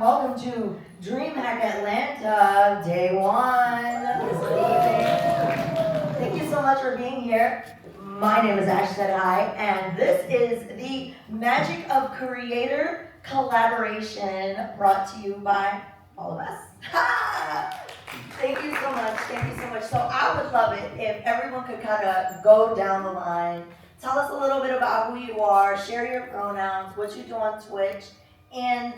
Welcome to DreamHack Atlanta, day one. This evening. Thank you so much for being here. My name is Ash Said Hi, and this is the Magic of Creator collaboration brought to you by all of us. Thank you so much. Thank you so much. So I would love it if everyone could kind of go down the line, tell us a little bit about who you are, share your pronouns, what you do on Twitch, and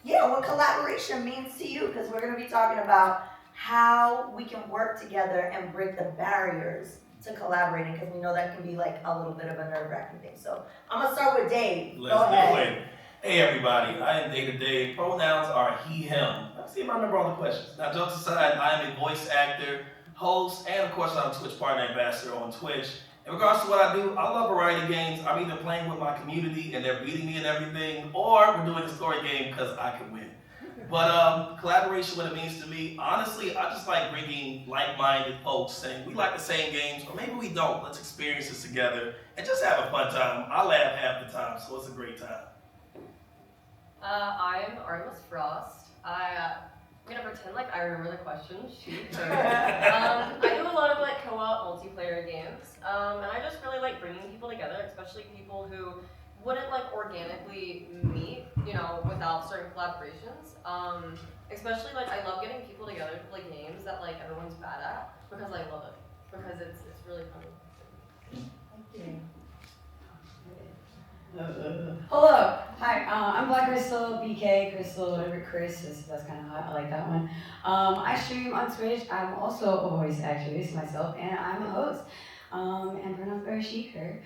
yeah, what collaboration means to you, because we're going to be talking about how we can work together and break the barriers to collaborating, because we know that can be like a little bit of a nerve-wracking thing. So I'm going to start with Dave. Let's do it. Hey everybody, I am Dave today. Pronouns are he, him. Let's see if I remember all the questions. Now jokes aside, I am a voice actor, host, and of course I'm a Twitch partner ambassador on Twitch. In regards to what I do, I love variety games. I'm either playing with my community and they're beating me and everything, or we're doing a story game because I can win. But collaboration, what it means to me, honestly, I just like bringing like-minded folks saying we like the same games, or maybe we don't. Let's experience this together and just have a fun time. I laugh half the time, so it's a great time. I'm Artemis Frost. I'm gonna pretend like I remember the question. Shoot. I do a lot of like co-op multiplayer games, and I just really like bringing people together, especially people who wouldn't like organically meet, without certain collaborations. Especially like I love getting people together to play games that like everyone's bad at because I love it because it's really fun. Thank you. Hello, hi, I'm Black Crystal, BK, Crystal, whatever Chris is, that's kind of hot, I like that one. I stream on Twitch, I'm also a voice actress myself, and I'm a host, and pronouns are she, her.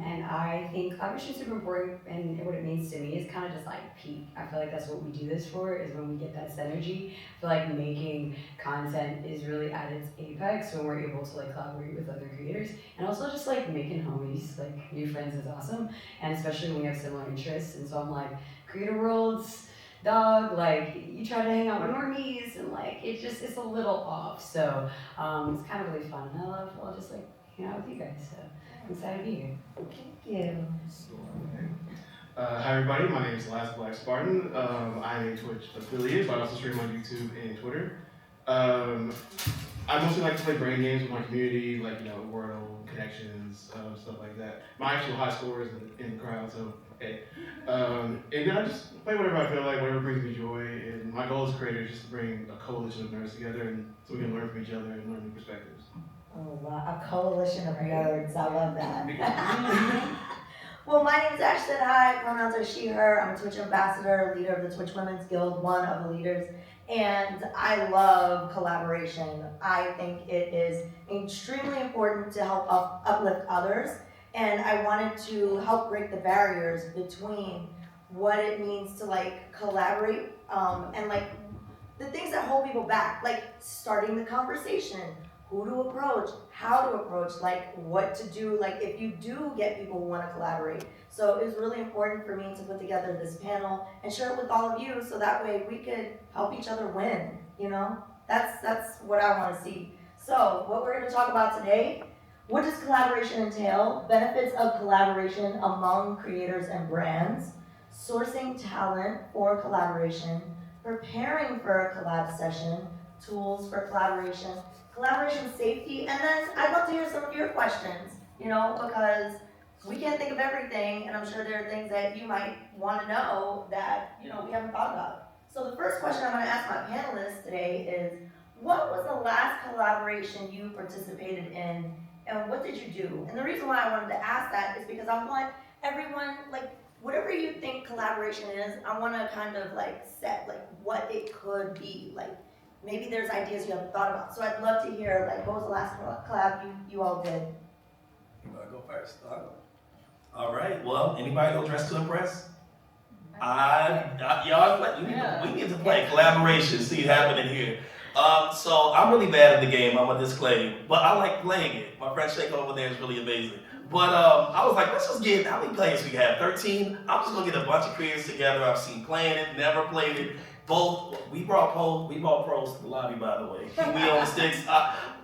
And I think collaboration is super important, and what it means to me is kind of just like peak. I feel like that's what we do this for, is when we get that synergy. I feel like making content is really at its apex when we're able to like collaborate with other creators, and also just like making homies, like new friends is awesome, and especially when we have similar interests. And so I'm like, creator worlds, dog, like you try to hang out with normies, and like it's a little off. So it's kind of really fun, and I love just like hanging out with you guys. So I'm excited to be here. Thank you. Hi everybody, my name is Last Black Spartan. I'm a Twitch affiliate, but I also stream on YouTube and Twitter. I mostly like to play brain games with my community, like Wordle, Connections, stuff like that. My actual high score is in the crowd, so hey. And then I just play whatever I feel like, whatever brings me joy. And my goal as a creator is just to bring a coalition of nerds together, and so we can learn from each other and learn new perspectives. Oh, wow. A coalition of nerds. I love that. Well, my name is Ash Said Hi. Pronouns are she, her. I'm a Twitch ambassador, leader of the Twitch Women's Guild, one of the leaders. And I love collaboration. I think it is extremely important to help uplift others. And I wanted to help break the barriers between what it means to like collaborate and like the things that hold people back, like starting the conversation, who to approach, how to approach, like what to do, like if you do get people who want to collaborate. So it was really important for me to put together this panel and share it with all of you, so that way we could help each other win, That's what I want to see. So what we're going to talk about today, what does collaboration entail? Benefits of collaboration among creators and brands, sourcing talent for collaboration, preparing for a collab session, tools for collaboration safety, and then I'd love to hear some of your questions, because we can't think of everything, and I'm sure there are things that you might want to know that, we haven't thought about. So the first question I'm going to ask my panelists today is, what was the last collaboration you participated in, and what did you do? And the reason why I wanted to ask that is because I want everyone, like, whatever you think collaboration is, I want to kind of like set like what it could be, like maybe there's ideas you haven't thought about. So I'd love to hear, like, what was the last collab you all did? You want to go first? All right. Well, anybody go dress to impress? We need to play collaboration. See it happening here. So I'm really bad at the game. I'm gonna disclaim, but I like playing it. My friend Shake over there is really amazing. But I was like, let's just get, how many players we have? 13. I'm just gonna get a bunch of creators together. I've seen playing it, never played it. we brought pros to the lobby, by the way. We on sticks.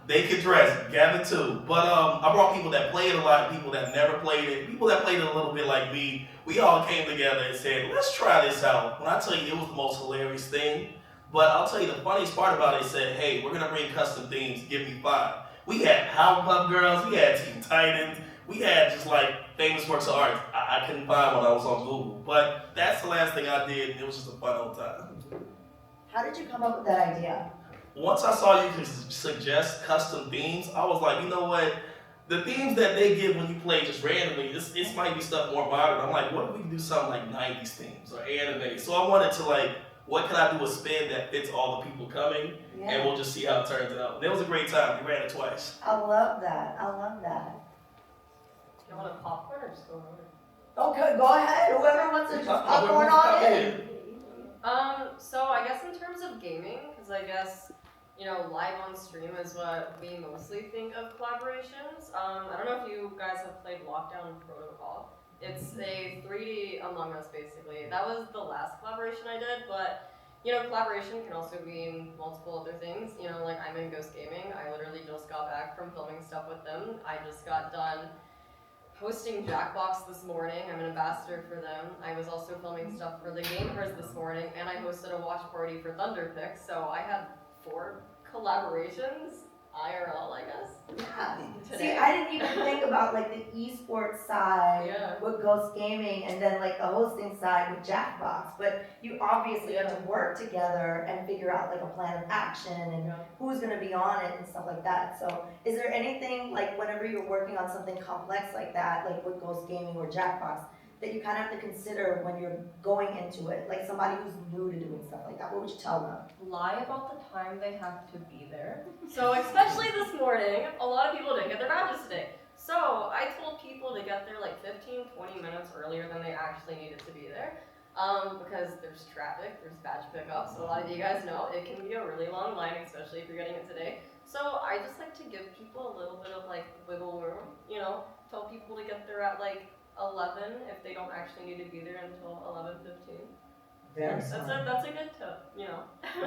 They can dress, Gavin too. But I brought people that played a lot, people that never played it, people that played it a little bit like me. We all came together and said, let's try this out. When I tell you, it was the most hilarious thing. But I'll tell you the funniest part about it, said, hey, we're gonna bring custom themes, give me 5. We had Powerpuff Girls, we had Teen Titans, we had just like famous works of art. I couldn't find one, I was on Google. But that's the last thing I did, and it was just a fun old time. How did you come up with that idea? Once I saw you could suggest custom themes, I was like, you know what? The themes that they give when you play just randomly, it might be stuff more modern. I'm like, what if we can do something like 90s themes or anime? So I wanted to like, what can I do a spin that fits all the people coming? Yeah. And we'll just see how it turns out. And it was a great time. We ran it twice. I love that. I love that. Do you want a popcorn or just go over? Okay, go ahead. Whoever wants to just popcorn on in. So I guess in terms of gaming, because I guess, live on stream is what we mostly think of collaborations. I don't know if you guys have played Lockdown Protocol. It's a 3D Among Us, basically. That was the last collaboration I did, but, collaboration can also mean multiple other things. Like I'm in Ghost Gaming. I literally just got back from filming stuff with them. I just got done hosting Jackbox this morning. I'm an ambassador for them. I was also filming stuff for the Gamers this morning, and I hosted a watch party for Thunderpick. So I had 4 collaborations, IRL, I guess. Yeah. Today. See, I didn't even think about like the esports side Yeah. with Ghost Gaming and then like the hosting side with Jackbox. But you obviously have to work together and figure out like a plan of action and who's gonna be on it and stuff like that. So is there anything like whenever you're working on something complex like that, like with Ghost Gaming or Jackbox, that you kind of have to consider when you're going into it? Like somebody who's new to doing stuff like that, what would you tell them? Lie about the time they have to be there. So especially this morning, a lot of people didn't get their badges today. So I told people to get there like 15, 20 minutes earlier than they actually needed to be there. Because there's traffic, there's badge pickup, so a lot of you guys know it can be a really long line, especially if you're getting it today. So I just like to give people a little bit of like wiggle room, tell people to get there at like 11 if they don't actually need to be there until 11:15. Very That's smart. that's a good tip,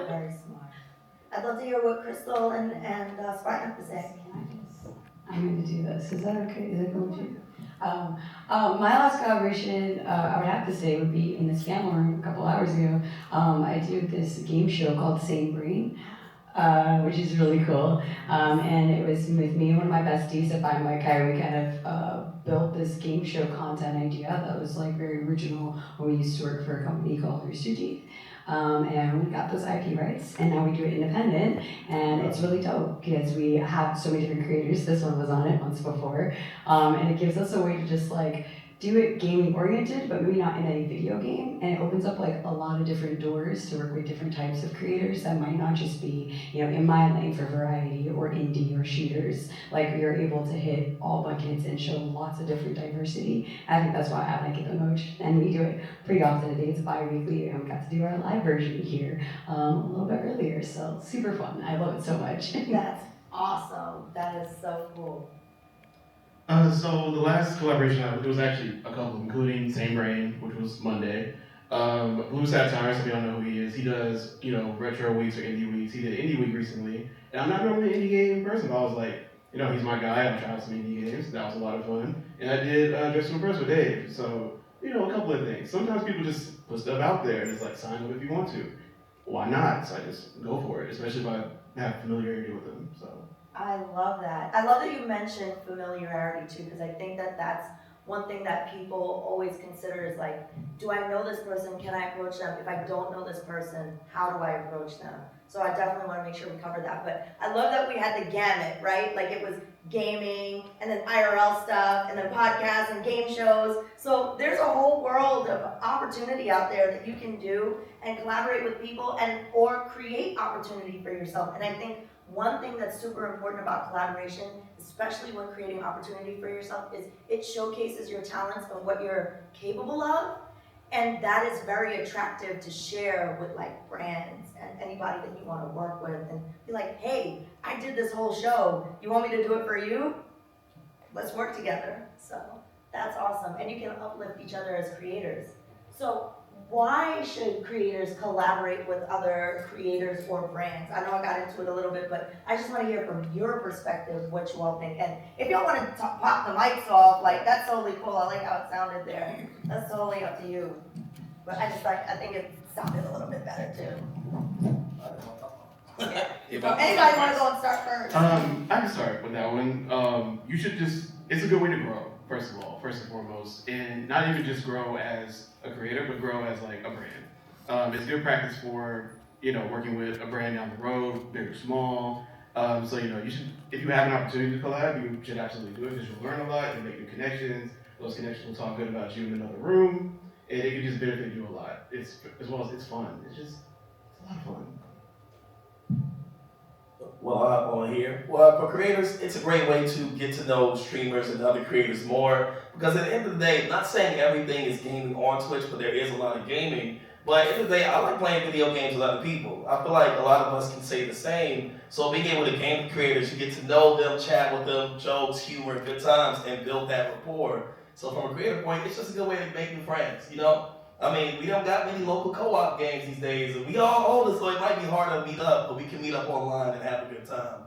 Very smart. I'd love to hear what Crystal and Spartan have to say. I'm going to do this. Is that okay? Is that going to? My last collaboration, I would have to say, would be in this family room a couple hours ago. I do this game show called Same Brain, which is really cool. And it was with me and one of my besties, if I'm like, we kind of built this game show content idea that was like very original when we used to work for a company called Rooster Teeth. And we got those IP rights, and now we do it independent, and it's really dope because we have so many different creators. This one was on it once before, and it gives us a way to just like do it gaming oriented, but maybe not in a video game, and it opens up like a lot of different doors to work with different types of creators that might not just be, in my lane for variety or indie or shooters. Like we are able to hit all buckets and show lots of different diversity. I think that's why I like it the most, and we do it pretty often. It's bi-weekly, and we got to do our live version here a little bit earlier, so super fun. I love it so much. That's awesome. That is so cool. So the last collaboration it was actually a couple, including Same Brain, which was Monday. Blue Satire, some of y'all know who he is. He does, retro weeks or indie weeks. He did Indie Week recently. And I'm not normally an indie game person, but I was like, he's my guy. I'll try out some indie games. That was a lot of fun. And I did Dress to Impress with Dave. So, a couple of things. Sometimes people just put stuff out there and it's like, sign up if you want to. Why not? So I just go for it, especially if I have familiarity with them. So. I love that. I love that you mentioned familiarity too, because I think that that's one thing that people always consider is like, do I know this person? Can I approach them? If I don't know this person, how do I approach them? So I definitely want to make sure we cover that. But I love that we had the gamut, right? Like it was gaming and then IRL stuff and then podcasts and game shows. So there's a whole world of opportunity out there that you can do and collaborate with people and or create opportunity for yourself. And I think one thing that's super important about collaboration, especially when creating opportunity for yourself, is it showcases your talents and what you're capable of. And that is very attractive to share with like brands and anybody that you want to work with and be like, hey, I did this whole show. You want me to do it for you? Let's work together. So that's awesome. And you can uplift each other as creators. So why should creators collaborate with other creators or brands? I know I got into it a little bit, but I just want to hear from your perspective what you all think. And if y'all want to pop the mics off, like that's totally cool. I like how it sounded there. That's totally up to you. But I think it sounded a little bit better too. Yeah. If So I- anybody want to go and start first? I can start with that one. You should it's a good way to grow, first and foremost. And not even just grow as a creator, but grow as like a brand. It's good practice for, working with a brand down the road, big or small. So, you should, if you have an opportunity to collab, you should absolutely do it because you'll learn a lot, you'll make new connections. Those connections will talk good about you in another room, and it can just benefit you a lot. As well as it's fun. It's a lot of fun. Well, I'll hop on here. Well, for creators, it's a great way to get to know streamers and other creators more. Because at the end of the day, not saying everything is gaming on Twitch, but there is a lot of gaming. But at the end of the day, I like playing video games with other people. I feel like a lot of us can say the same. So being able to game with creators, you get to know them, chat with them, jokes, humor, good times, and build that rapport. So from a creator point, it's just a good way to make new friends, I mean, we don't got many local co-op games these days, and we all older, so it might be hard to meet up, but we can meet up online and have a good time.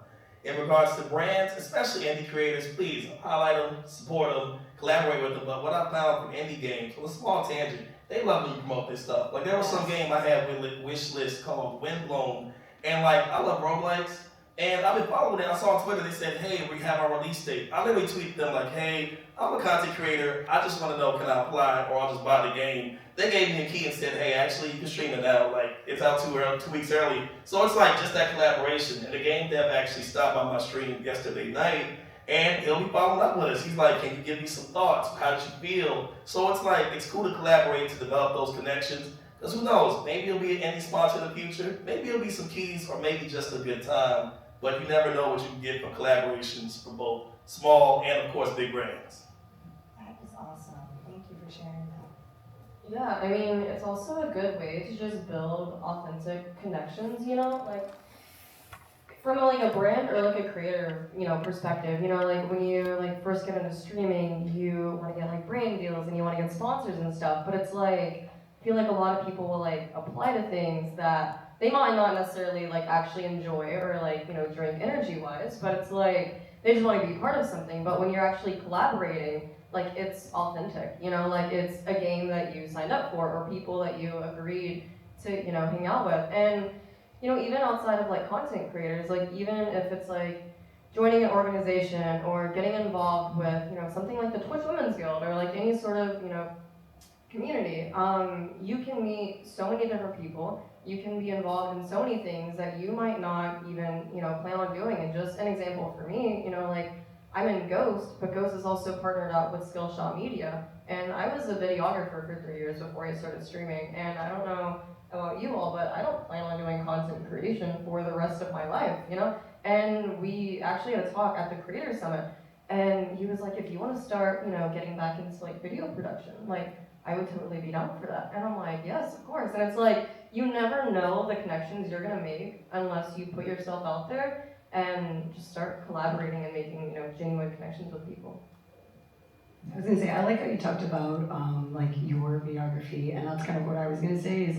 In regards to brands, especially indie creators, please highlight them, support them, collaborate with them. But what I found from indie games, on a small tangent, they love when you promote this stuff. Like there was some game I had with wish list called Windblown, and like I love roguelikes, and I've been following it. I saw on Twitter they said, hey, we have our release date. I literally tweeted them like, hey, I'm a content creator. I just want to know, can I apply or I'll just buy the game. They gave me a key and said, hey, actually, you can stream it now. Like, it's out 2 weeks early. So it's like just that collaboration. And the game dev actually stopped by my stream yesterday night, and he'll be following up with us. He's like, can you give me some thoughts? How did you feel? So it's like, it's cool to collaborate to develop those connections. Because who knows, maybe it'll be an indie sponsor in the future. Maybe it'll be some keys or maybe just a good time. But you never know what you can get from collaborations for both small and, of course, big brands. That is awesome. Thank you for sharing that. Yeah, I mean, it's also a good way to just build authentic connections, like from a brand or like a creator, perspective, like when you first get into streaming, you want to get like brand deals and you want to get sponsors and stuff, but it's like, I feel like a lot of people will apply to things that they might not necessarily actually enjoy or drink energy wise, but it's like, they just want to be part of something. But when you're actually collaborating, it's authentic, it's a game that you signed up for or people that you agreed to, hang out with. And, even outside of content creators, even if it's joining an organization or getting involved with, something like the Twitch Women's Guild or any sort of, community, you can meet so many different people. You can be involved in so many things that you might not even, plan on doing. And just an example for me, I'm in Ghost, but Ghost is also partnered up with Skillshot Media. And I was a videographer for 3 years before I started streaming. And I don't know about you all, but I don't plan on doing content creation for the rest of my life, And we actually had a talk at the Creator Summit. And he was like, if you want to start, getting back into video production, I would totally be down for that. And I'm like, yes, of course. And it's you never know the connections you're gonna make unless you put yourself out there and just start collaborating and making, genuine connections with people. I was gonna say, I like how you talked about your videography, and that's kind of what I was gonna say is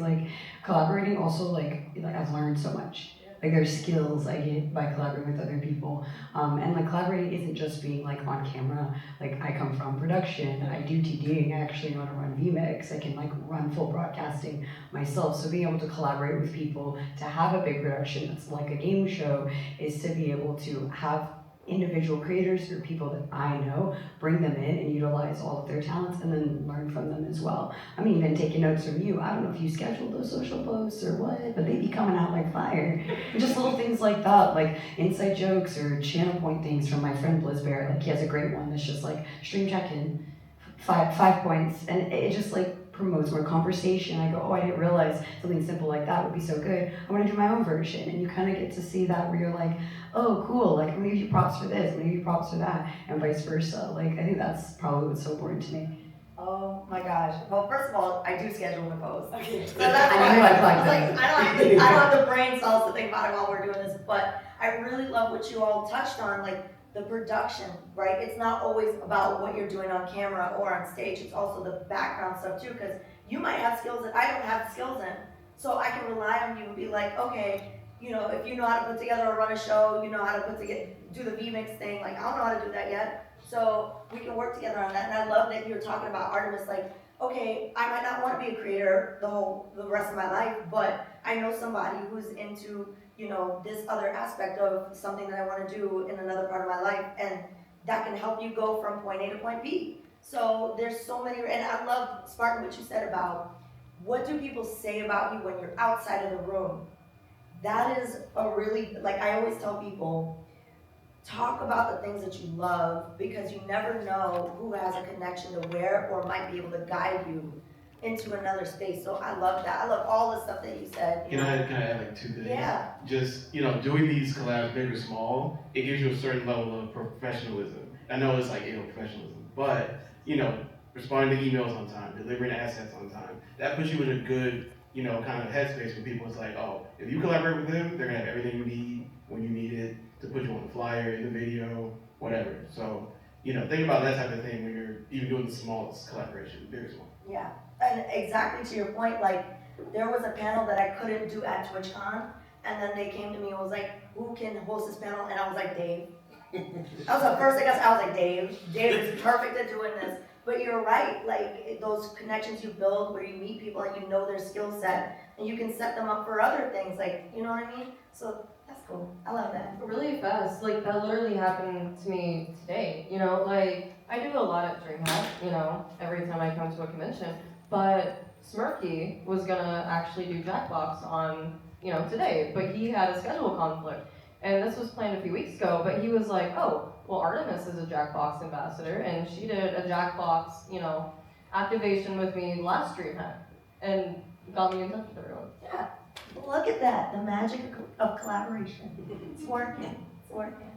collaborating also I've learned so much. There's skills I get by collaborating with other people, and collaborating isn't just being on camera. I come from production, I do TDing, I actually know how to run vMix, I can run full broadcasting myself. So being able to collaborate with people to have a big production that's like a game show is to be able to have individual creators or people that I know, bring them in and utilize all of their talents and then learn from them as well. I'm even taking notes from you. I don't know if you scheduled those social posts or what, but they be coming out like fire. And just little things like that, inside jokes or channel point things from my friend Blizzbear. He has a great one that's just stream check-in, five points, and it just promotes more conversation. I go, oh, I didn't realize something simple like that would be so good. I want to do my own version. And you kind of get to see that where you're oh, cool, I'm gonna give you props for this, I'm gonna give you props for that, and vice versa. I think that's probably what's so important to me. Oh my gosh. Well, first of all, I do schedule the posts. Okay. So that's I why knew I'd like I that. was I don't have the brain cells to think about it while we're doing this, but I really love what you all touched on, the production, right? It's not always about what you're doing on camera or on stage, it's also the background stuff too, because you might have skills that I don't have skills in. So I can rely on you and be like, okay, you know, if you know how to put together or run a show, you know how to do the VMix thing, like I don't know how to do that yet. So we can work together on that. And I love that you were talking about Artemis, like, okay, I might not want to be a creator the rest of my life, but I know somebody who's into, you know, this other aspect of something that I want to do in another part of my life, and that can help you go from point A to point B. So there's so many, and I love, Spartan, what you said about what do people say about you when you're outside of the room. That is a really, like I always tell people, talk about the things that you love, because you never know who has a connection to where or might be able to guide you into another space. So I love that. I love all the stuff that you said. Can I add like 2 things? Yeah. Just, you know, doing these collabs, big or small, it gives you a certain level of professionalism. I know it's like, you know, professionalism, but, you know, responding to emails on time, delivering assets on time, that puts you in a good, you know, kind of headspace where people, it's like, oh, if you collaborate with them, they're gonna have everything you need when you need it to put you on the flyer, in the video, whatever. So, you know, think about that type of thing when you're even doing the smallest collaboration, big or small. Yeah, and exactly to your point, like, there was a panel that I couldn't do at TwitchCon, and then they came to me and was like, who can host this panel? And I was like, Dave. That was the first thing I was like, Dave. Dave is perfect at doing this. But you're right, like, those connections you build where you meet people and you know their skill set, and you can set them up for other things, like, you know what I mean? So that's cool. I love that. Really fast, like that literally happened to me today. You know, like I do a lot at DreamHack, you know, every time I come to a convention. But Smirky was gonna actually do Jackbox on, you know, today, but he had a schedule conflict. And this was planned a few weeks ago, but he was like, oh, well, Artemis is a Jackbox ambassador, and she did a Jackbox, you know, activation with me last DreamHack, and got me in touch with everyone. Yeah, look at that, the magic of collaboration. It's working, it's working.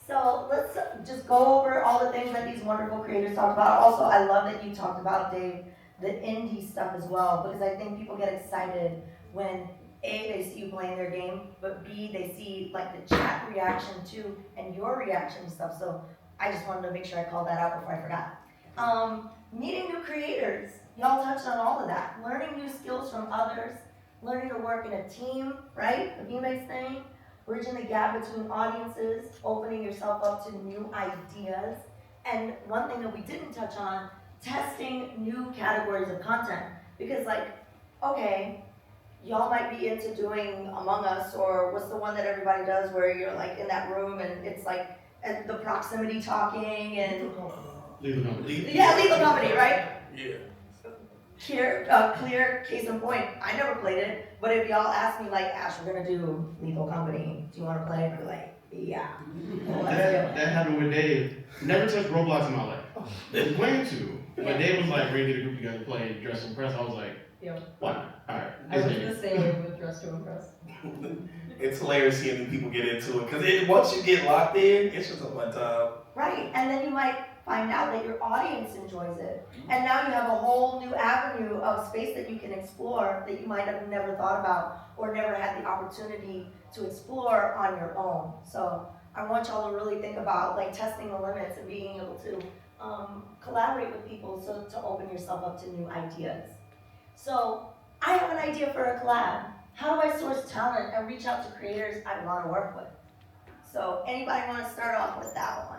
So let's just go over all the things that these wonderful creators talked about. Also, I love that you talked about, Dave, the indie stuff as well, because I think people get excited when A, they see you playing their game, but B, they see like the chat reaction too, and your reaction to stuff. So I just wanted to make sure I called that out before I forgot. Meeting new creators, y'all touched on all of that. Learning new skills from others, learning to work in a team, right? The VMix thing, bridging the gap between audiences, opening yourself up to new ideas. And one thing that we didn't touch on, testing new categories of content. Because like, okay, y'all might be into doing Among Us, or what's the one that everybody does where you're like in that room and it's like the proximity talking and Lethal Company. yeah, Lethal Company, right? Yeah. Clear case in point. I never played it, but if y'all ask me like, Ash, we're gonna do Lethal Company, do you want to play? I'd be like, yeah. Well, let's do it. That happened with Dave. Never touched Roblox in my life. I plan to. But Dave was like, ready to get a group together to play Dress to Impress. I was like, Yeah. why not? Alright. I was the same with Dress to Impress. It's hilarious seeing people get into it, because once you get locked in, it's just a fun time. Right, and then you might find out that your audience enjoys it. And now you have a whole new avenue of space that you can explore that you might have never thought about or never had the opportunity to explore on your own. So I want y'all to really think about like testing the limits and being able to collaborate with people so to open yourself up to new ideas. So I have an idea for a collab. How do I source talent and reach out to creators I want to work with? So anybody want to start off with that one?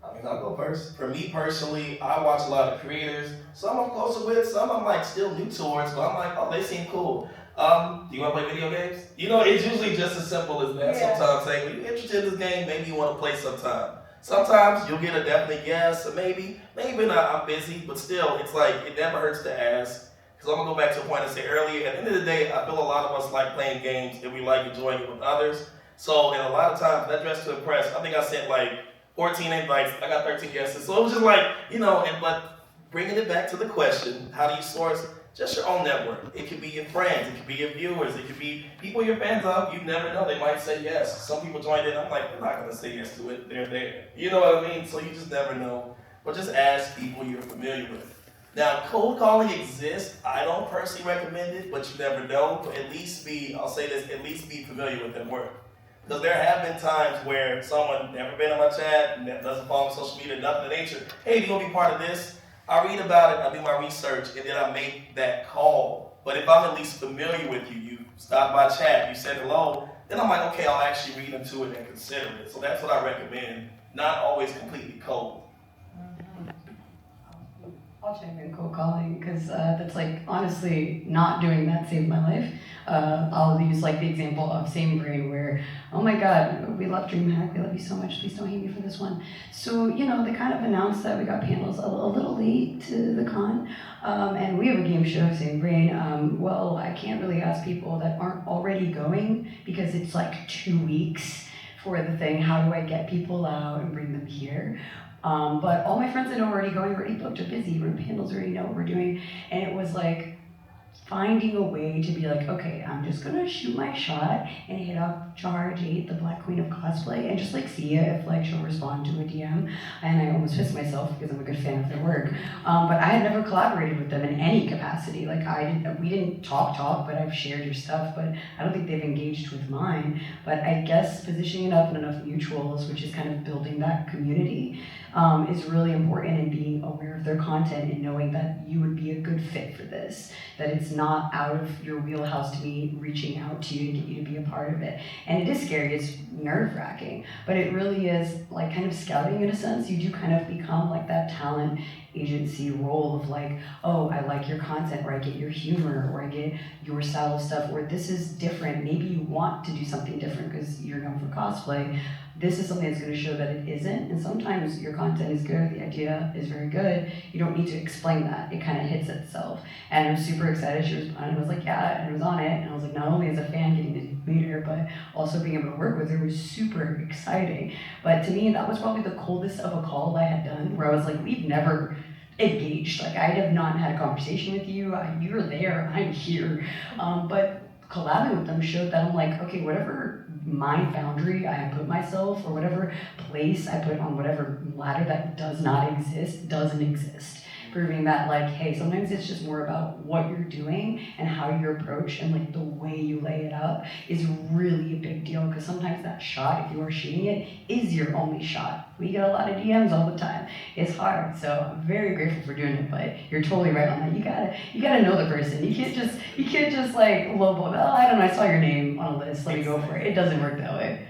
I mean, I'll go first. For me personally, I watch a lot of creators. Some I'm closer with, some I'm like still new towards, but I'm like, oh, they seem cool. Do you want to play video games? You know, it's usually just as simple as that. Yeah. Sometimes saying, are you interested in this game? Maybe you want to play sometime. Sometimes you'll get a definite yes, or maybe not, I'm busy, but still, it's like, it never hurts to ask. Because I'm going to go back to a point I said earlier, at the end of the day, I feel a lot of us like playing games and we like enjoying it with others. So, and a lot of times, that Dress to Impress, I think I sent like 14 invites, I got 13 guesses. So it was just like, you know, but bringing it back to the question, how do you source just your own network? It could be your friends, it could be your viewers, it could be people you're fans of. You never know, they might say yes. Some people joined in, I'm like, they're not going to say yes to it, they're there. You know what I mean? So you just never know. But just ask people you're familiar with. Now, cold calling exists. I don't personally recommend it, but you never know. But at least I'll say this, at least be familiar with their work. Because there have been times where someone never been on my chat, doesn't follow me on social media, nothing of the nature. Hey, do you want to be part of this? I read about it, I do my research, and then I make that call. But if I'm at least familiar with you, you stop by chat, you said hello, then I'm like, okay, I'll actually read into it and consider it. So that's what I recommend. Not always completely cold. I'll chime in cold calling because that's like honestly not doing that saved my life. I'll use like the example of Same Brain where, oh my God, we love DreamHack, we love you so much, please don't hate me for this one. So, you know, they kind of announced that we got panels a little late to the con, and we have a game show, Same Brain. Well, I can't really ask people that aren't already going because it's like 2 weeks for the thing. How do I get people out and bring them here? But all my friends that are already going, already booked, are busy. Room handles already know what we're doing. And it was like finding a way to be like, okay, I'm just gonna shoot my shot and hit up Jar Jade, the Black Queen of Cosplay, and just like see if like she'll respond to a DM. And I almost pissed myself because I'm a good fan of their work. But I had never collaborated with them in any capacity. Like we didn't talk, but I've shared your stuff, but I don't think they've engaged with mine. But I guess positioning it up in enough mutuals, which is kind of building that community, is really important, in being aware of their content and knowing that you would be a good fit for this, that it's not out of your wheelhouse to be reaching out to you to get you to be a part of it. And it is scary, it's nerve-wracking, but it really is like kind of scouting in a sense. You do kind of become like that talent agency role of like, oh, I like your content, or I get your humor, or I get your style of stuff, or this is different. Maybe you want to do something different because you're known for cosplay. This is something that's going to show that it isn't. And sometimes your content is good, the idea is very good. You don't need to explain that. It kind of hits itself. And I was super excited. She responded and was like, yeah, and I was on it. And I was like, not only as a fan getting to meet her, but also being able to work with her was super exciting. But to me, that was probably the coldest of a call I had done, where I was like, we've never engaged. Like, I have not had a conversation with you. You're there, I'm here. But collabing with them showed that I'm like, okay, whatever mind boundary I have put myself, or whatever place I put on whatever ladder that does not exist, doesn't exist. Proving that like, hey, sometimes it's just more about what you're doing and how you approach and like the way you lay it up is really a big deal, because sometimes that shot, if you are shooting it, is your only shot. We get a lot of DMs all the time. It's hard, so I'm very grateful for doing it, but you're totally right on that. You gotta know the person. You can't just like lowball, oh, I don't know, I saw your name on a list, let me go for it. It doesn't work that way.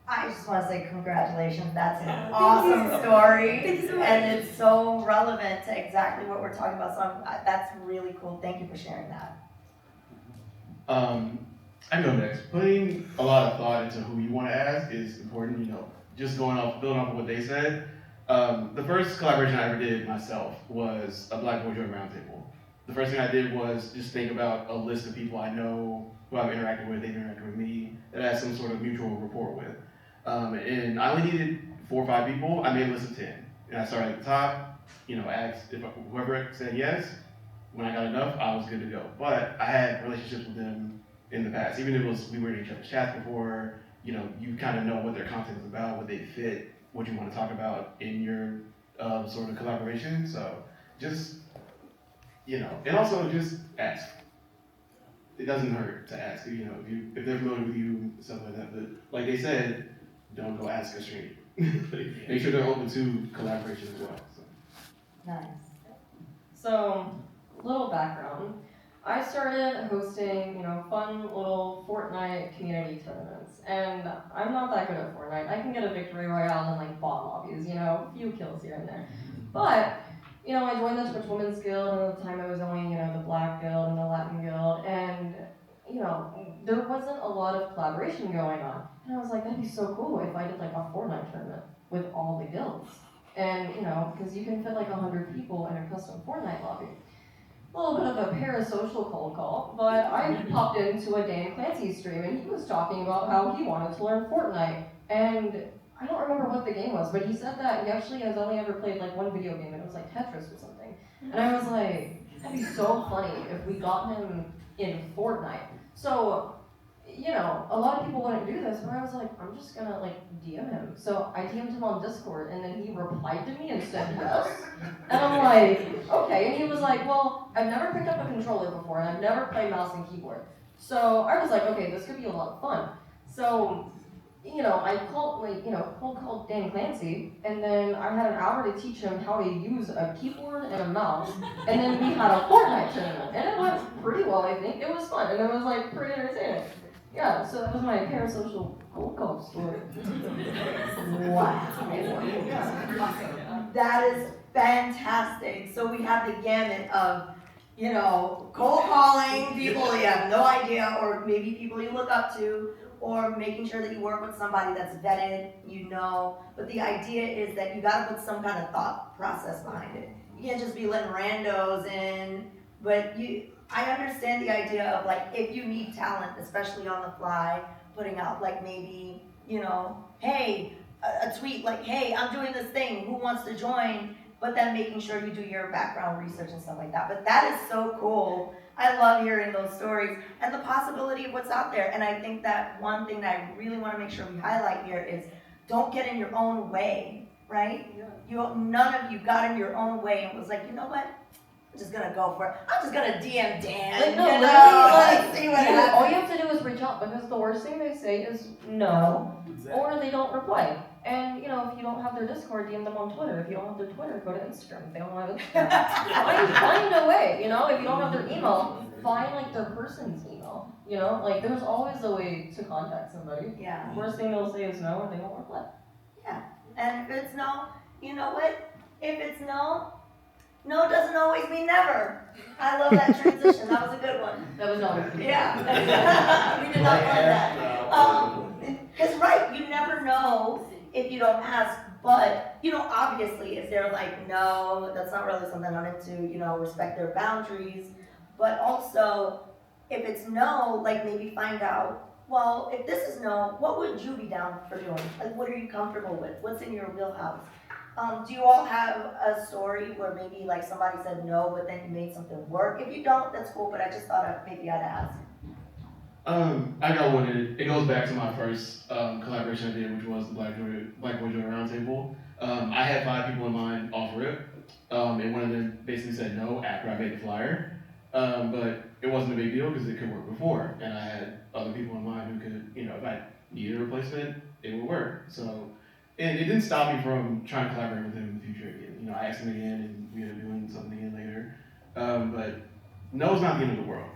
I just want to say congratulations. That's an awesome story. Thank you so much. And it's so relevant to exactly what we're talking about. So that's really cool. Thank you for sharing that. I go next. Putting a lot of thought into who you want to ask is important. You know, just building off of what they said. The first collaboration I ever did myself was a Black Boy Joint Roundtable. The first thing I did was just think about a list of people I know who I've interacted with, they've interacted with me, that I had some sort of mutual rapport with. And I only needed 4 or 5 people. I made a list of 10. And I started at the top, you know, asked if whoever said yes. When I got enough, I was good to go. But I had relationships with them in the past. Even if it was, we were in each other's chats before, you know, you kind of know what their content is about, what they fit, what you want to talk about in your sort of collaboration. So just, you know, and also just ask. It doesn't hurt to ask, you know, if they're familiar with you, stuff like that. But like they said, don't go ask a stranger. Make sure they're open to collaboration as well. So. Nice. So, little background. I started hosting, fun little Fortnite community tournaments. And I'm not that good at Fortnite. I can get a victory royale in like bot lobbies, a few kills here and there. But, I joined the Twitch Women's Guild, and at the time I was only, the Black Guild and the Latin Guild, and, there wasn't a lot of collaboration going on. And I was like, that'd be so cool if I did like a Fortnite tournament with all the guilds. And, because you can fit like 100 people in a custom Fortnite lobby. A little bit of a parasocial cold call, but I popped into a Dan Clancy stream and he was talking about how he wanted to learn Fortnite. And I don't remember what the game was, but he said that he actually has only ever played like one video game and it was like Tetris or something. And I was like, that'd be so funny if we got him in Fortnite. So, a lot of people wouldn't do this, but I was like, I'm just gonna like DM him. So I DM'd him on Discord and then he replied to me and said yes. And I'm like, okay. And he was like, well, I've never picked up a controller before and I've never played mouse and keyboard. So I was like, okay, this could be a lot of fun. So, I cold called Dan Clancy, and then I had an hour to teach him how to use a keyboard and a mouse, and then we had a Fortnite tournament, and it went pretty well, I think. It was fun, and it was like pretty entertaining. Yeah, so that was my parasocial cold call story. Wow. That is fantastic. So we have the gamut of, cold calling people you have no idea, or maybe people you look up to, or making sure that you work with somebody that's vetted, But the idea is that you gotta put some kind of thought process behind it. You can't just be letting randos in, but I understand the idea of like, if you need talent, especially on the fly, putting out like maybe, hey, a tweet like, hey, I'm doing this thing, who wants to join? But then making sure you do your background research and stuff like that. But that is so cool. I love hearing those stories and the possibility of what's out there. And I think that one thing that I really want to make sure we highlight here is don't get in your own way, right? Yeah. None of you got in your own way and was like, you know what? I'm just gonna go for it. I'm just gonna DM Dan. Like, no, let's see what happens. All you have to do is reach out, because the worst thing they say is no, or they don't reply. And if you don't have their Discord, DM them on Twitter. If you don't have their Twitter, go to Instagram. If they don't have Instagram, find a way. If you don't have their email, find like their person's email. Like there's always a way to contact somebody. Yeah. Worst thing they'll say is no, or they won't reply. Yeah. And if it's no, you know what? If it's no doesn't always mean never. I love that transition. That was a good one. That was not. Yeah. We did not love that. Because you never know if you don't ask. But obviously, if they're like, no, that's not really something I'm into. Respect their boundaries. But also, if it's no, like maybe find out. Well, if this is no, what would you be down for doing? Like, what are you comfortable with? What's in your wheelhouse? Do you all have a story where maybe like somebody said no, but then you made something work? If you don't, that's cool, but I just thought maybe I'd ask. I got one. It goes back to my first collaboration I did, which was the Black Boy Joy Roundtable. I had 5 people in mind off rip, and one of them basically said no after I made the flyer. But it wasn't a big deal because it could work before, and I had other people in mind who could, if I needed a replacement, it would work. So. And it didn't stop me from trying to collaborate with him in the future again. I asked him again, and we ended up doing something again later. But no's not the end of the world.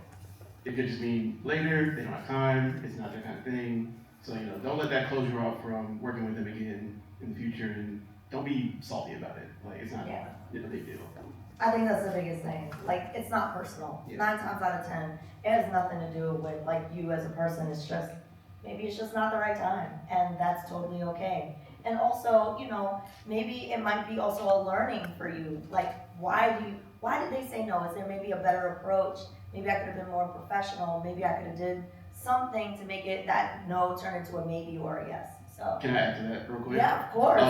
It could just mean later, they don't have time, it's not that kind of thing. So, don't let that close you off from working with him again in the future, and don't be salty about it. Like, it's not a big deal. I think that's the biggest thing. Like, it's not personal. Yeah. 9 times out of 10, it has nothing to do with, like, you as a person. It's just, maybe it's just not the right time, and that's totally okay. And also, maybe it might be also a learning for you. Like, why did they say no? Is there maybe a better approach? Maybe I could have been more professional. Maybe I could have did something to make it that no turn into a maybe or a yes. So. Can I add to that real quick? Yeah, of course.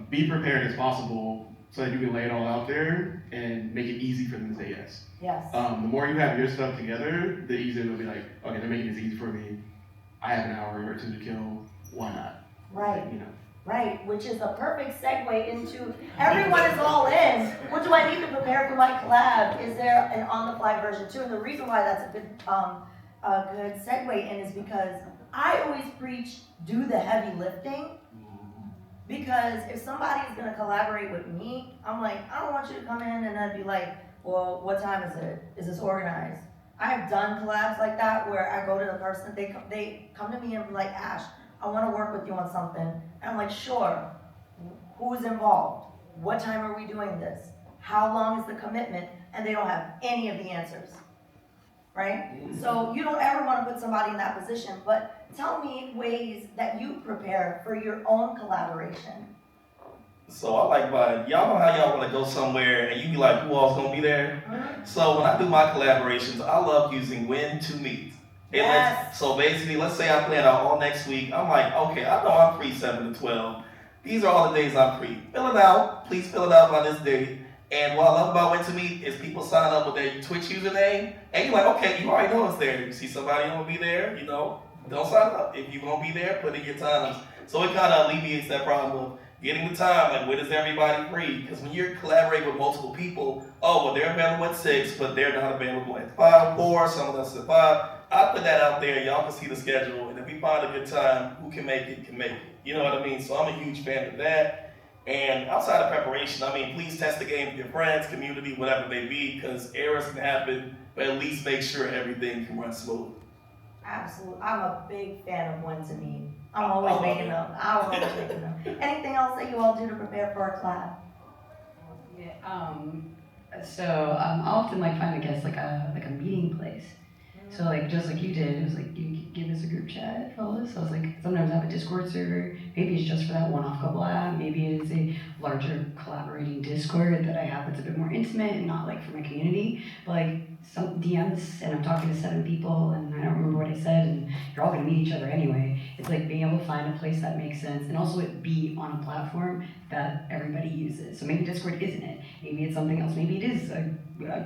Be prepared as possible so that you can lay it all out there and make it easy for them to say yes. Yes. The more you have your stuff together, the easier it'll be like, okay, they're making this easy for me. I have an hour or 2 to kill. Why not? Right. Right, which is a perfect segue into everyone is all in. What do I need to prepare for my collab? Is there an on-the-fly version too? And the reason why that's a good segue in is because I always preach do the heavy lifting. Because if somebody is going to collaborate with me, I'm like, I don't want you to come in and then be like, well, what time is it? Is this organized? I've done collabs like that where I go to the person, they come to me and be like, Ash, I want to work with you on something. And I'm like, sure. Who's involved? What time are we doing this? How long is the commitment? And they don't have any of the answers, right? So you don't ever want to put somebody in that position, but tell me ways that you prepare for your own collaboration. So I like mine. Y'all know how y'all want to go somewhere and you be like, who all's gonna be there? Mm-hmm. So when I do my collaborations, I love using when to meet. Yes. So basically, let's say I plan out all next week. I'm like, okay, I know I'm free 7 to 12. These are all the days I'm free. Fill it out. Please fill it out by this date. And what I love about when to meet is people sign up with their Twitch username. And you're like, okay, you already know it's there. You see somebody gonna be there, don't sign up. If you're gonna be there, put in your times. So it kind of alleviates that problem of getting the time, like when is everybody free? Because when you're collaborating with multiple people, oh, well, they're available at 6, but they're not available at 5 or someone else at 5. I put that out there, y'all can see the schedule, and if we find a good time, who can make it, can make it. You know what I mean? So I'm a huge fan of that. And outside of preparation, I mean, please test the game with your friends, community, whatever they be, because errors can happen, but at least make sure everything can run smooth. Absolutely. I'm a big fan of when to meet. I'm always making them. I'm always making them. Anything else that you all do to prepare for a collab? Yeah. So I often like find, I guess, like a meeting place. So like just like you did, it was like you could give us a group chat, fellas. So I was like, sometimes I have a Discord server. Maybe it's just for that one-off collab. Maybe it's a larger collaborating Discord that I have that's a bit more intimate and not like for my community. But like some DMs and I'm talking to 7 people and I don't remember what I said and you're all gonna meet each other anyway. It's like being able to find a place that makes sense and also it be on a platform that everybody uses. So maybe Discord isn't it. Maybe it's something else. Maybe it is a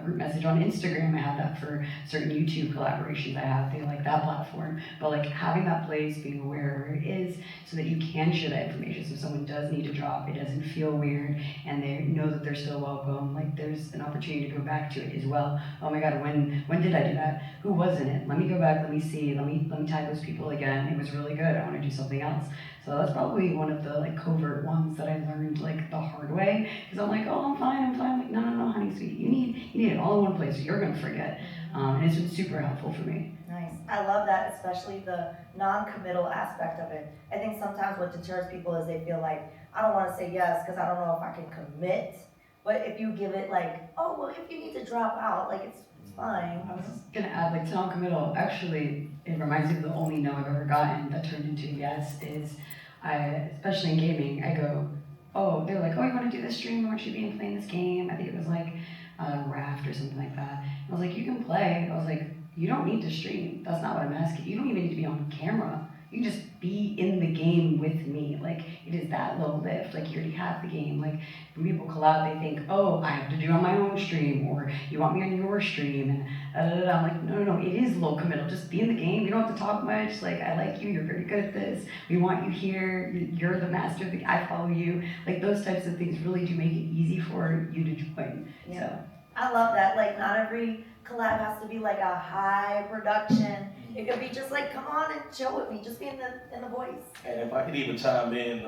group message on Instagram. I have that for certain YouTube collaborations I have. They like that platform. But like having that place, being aware where it is so that you can share that information. So if someone does need to drop, it doesn't feel weird and they know that they're still welcome. Like there's an opportunity to go back to it as well. Oh my God, when did I do that? Who was in it? Let me go back, let me see, let me tag those people again. It was really good. I want to do something else. So that's probably one of the like covert ones that I learned like the hard way. Because I'm like, oh, I'm fine. Like, no, honey, sweet. You need it all in one place or you're gonna forget. And it's been super helpful for me. Nice. I love that, especially the non-committal aspect of it. I think sometimes what deters people is they feel like, I don't want to say yes because I don't know if I can commit. But if you give it like, oh, well, if you need to drop out, like it's fine. I was just gonna add, like, to non-committal, actually, it reminds me of the only no I've ever gotten that turned into yes is, especially in gaming, I go, oh, they're like, oh, you wanna do this stream? I want you to be playing this game. I think it was like Raft or something like that. And I was like, you can play. I was like, you don't need to stream. That's not what I'm asking. You don't even need to be on camera. You can just be in the game with me. Like, it is that low lift. Like, you already have the game. Like, when people collab, they think, oh, I have to do it on my own stream, or you want me on your stream, and I'm like, no, it is low committal. Just be in the game. You don't have to talk much. Like, I like you. You're very good at this. We want you here. You're the master. I follow you. Like, those types of things really do make it easy for you to join. Yeah. So. I love that. Like, not every collab has to be like a high production. It could be just like, come on and chill with me, just be in the voice. And if I could even chime in,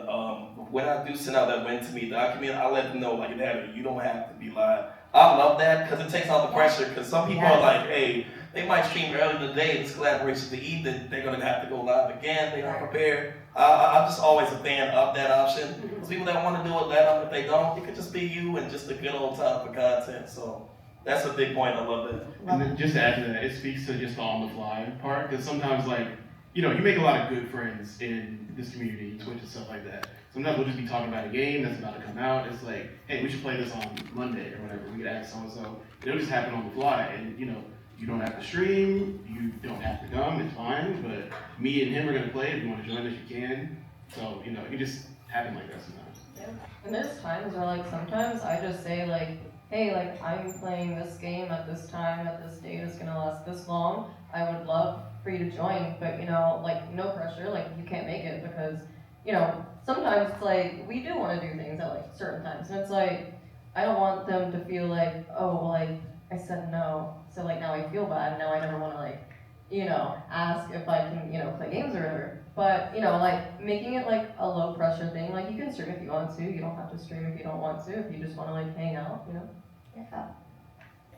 when I do send out that win to me document, I let them know, like, you don't have to be live. I love that because it takes out the pressure. Because some people are like, hey, they might stream early in the day, this collaboration to evening, they're gonna have to go live again. They're not prepared. I'm just always a fan of that option. Because people that want to do it, let them. If they don't, it could just be you and just a good old time for content. So. That's a big point. I love that. And then just to add to that, it speaks to just the on the fly part. Because sometimes, like, you make a lot of good friends in this community, Twitch and stuff like that. Sometimes we'll just be talking about a game that's about to come out. It's like, hey, we should play this on Monday or whatever. We could ask so and so. It'll just happen on the fly. And, you don't have to stream. You don't have to come. It's fine. But me and him are going to play. If you want to join us, you can. So, it can just happen like that sometimes. Yeah. And there's times where, like, sometimes I just say, like, hey, like, I'm playing this game at this time, at this date, it's gonna last this long. I would love for you to join, but, like, no pressure, like, you can't make it because, sometimes it's like, we do want to do things at, like, certain times. And it's like, I don't want them to feel like, oh, like, I said no, so, like, now I feel bad, now I never want to, like, ask if I can, play games or whatever. But, like, making it, like, a low pressure thing, like, you can stream if you want to, you don't have to stream if you don't want to, if you just want to, like, hang out, Yeah.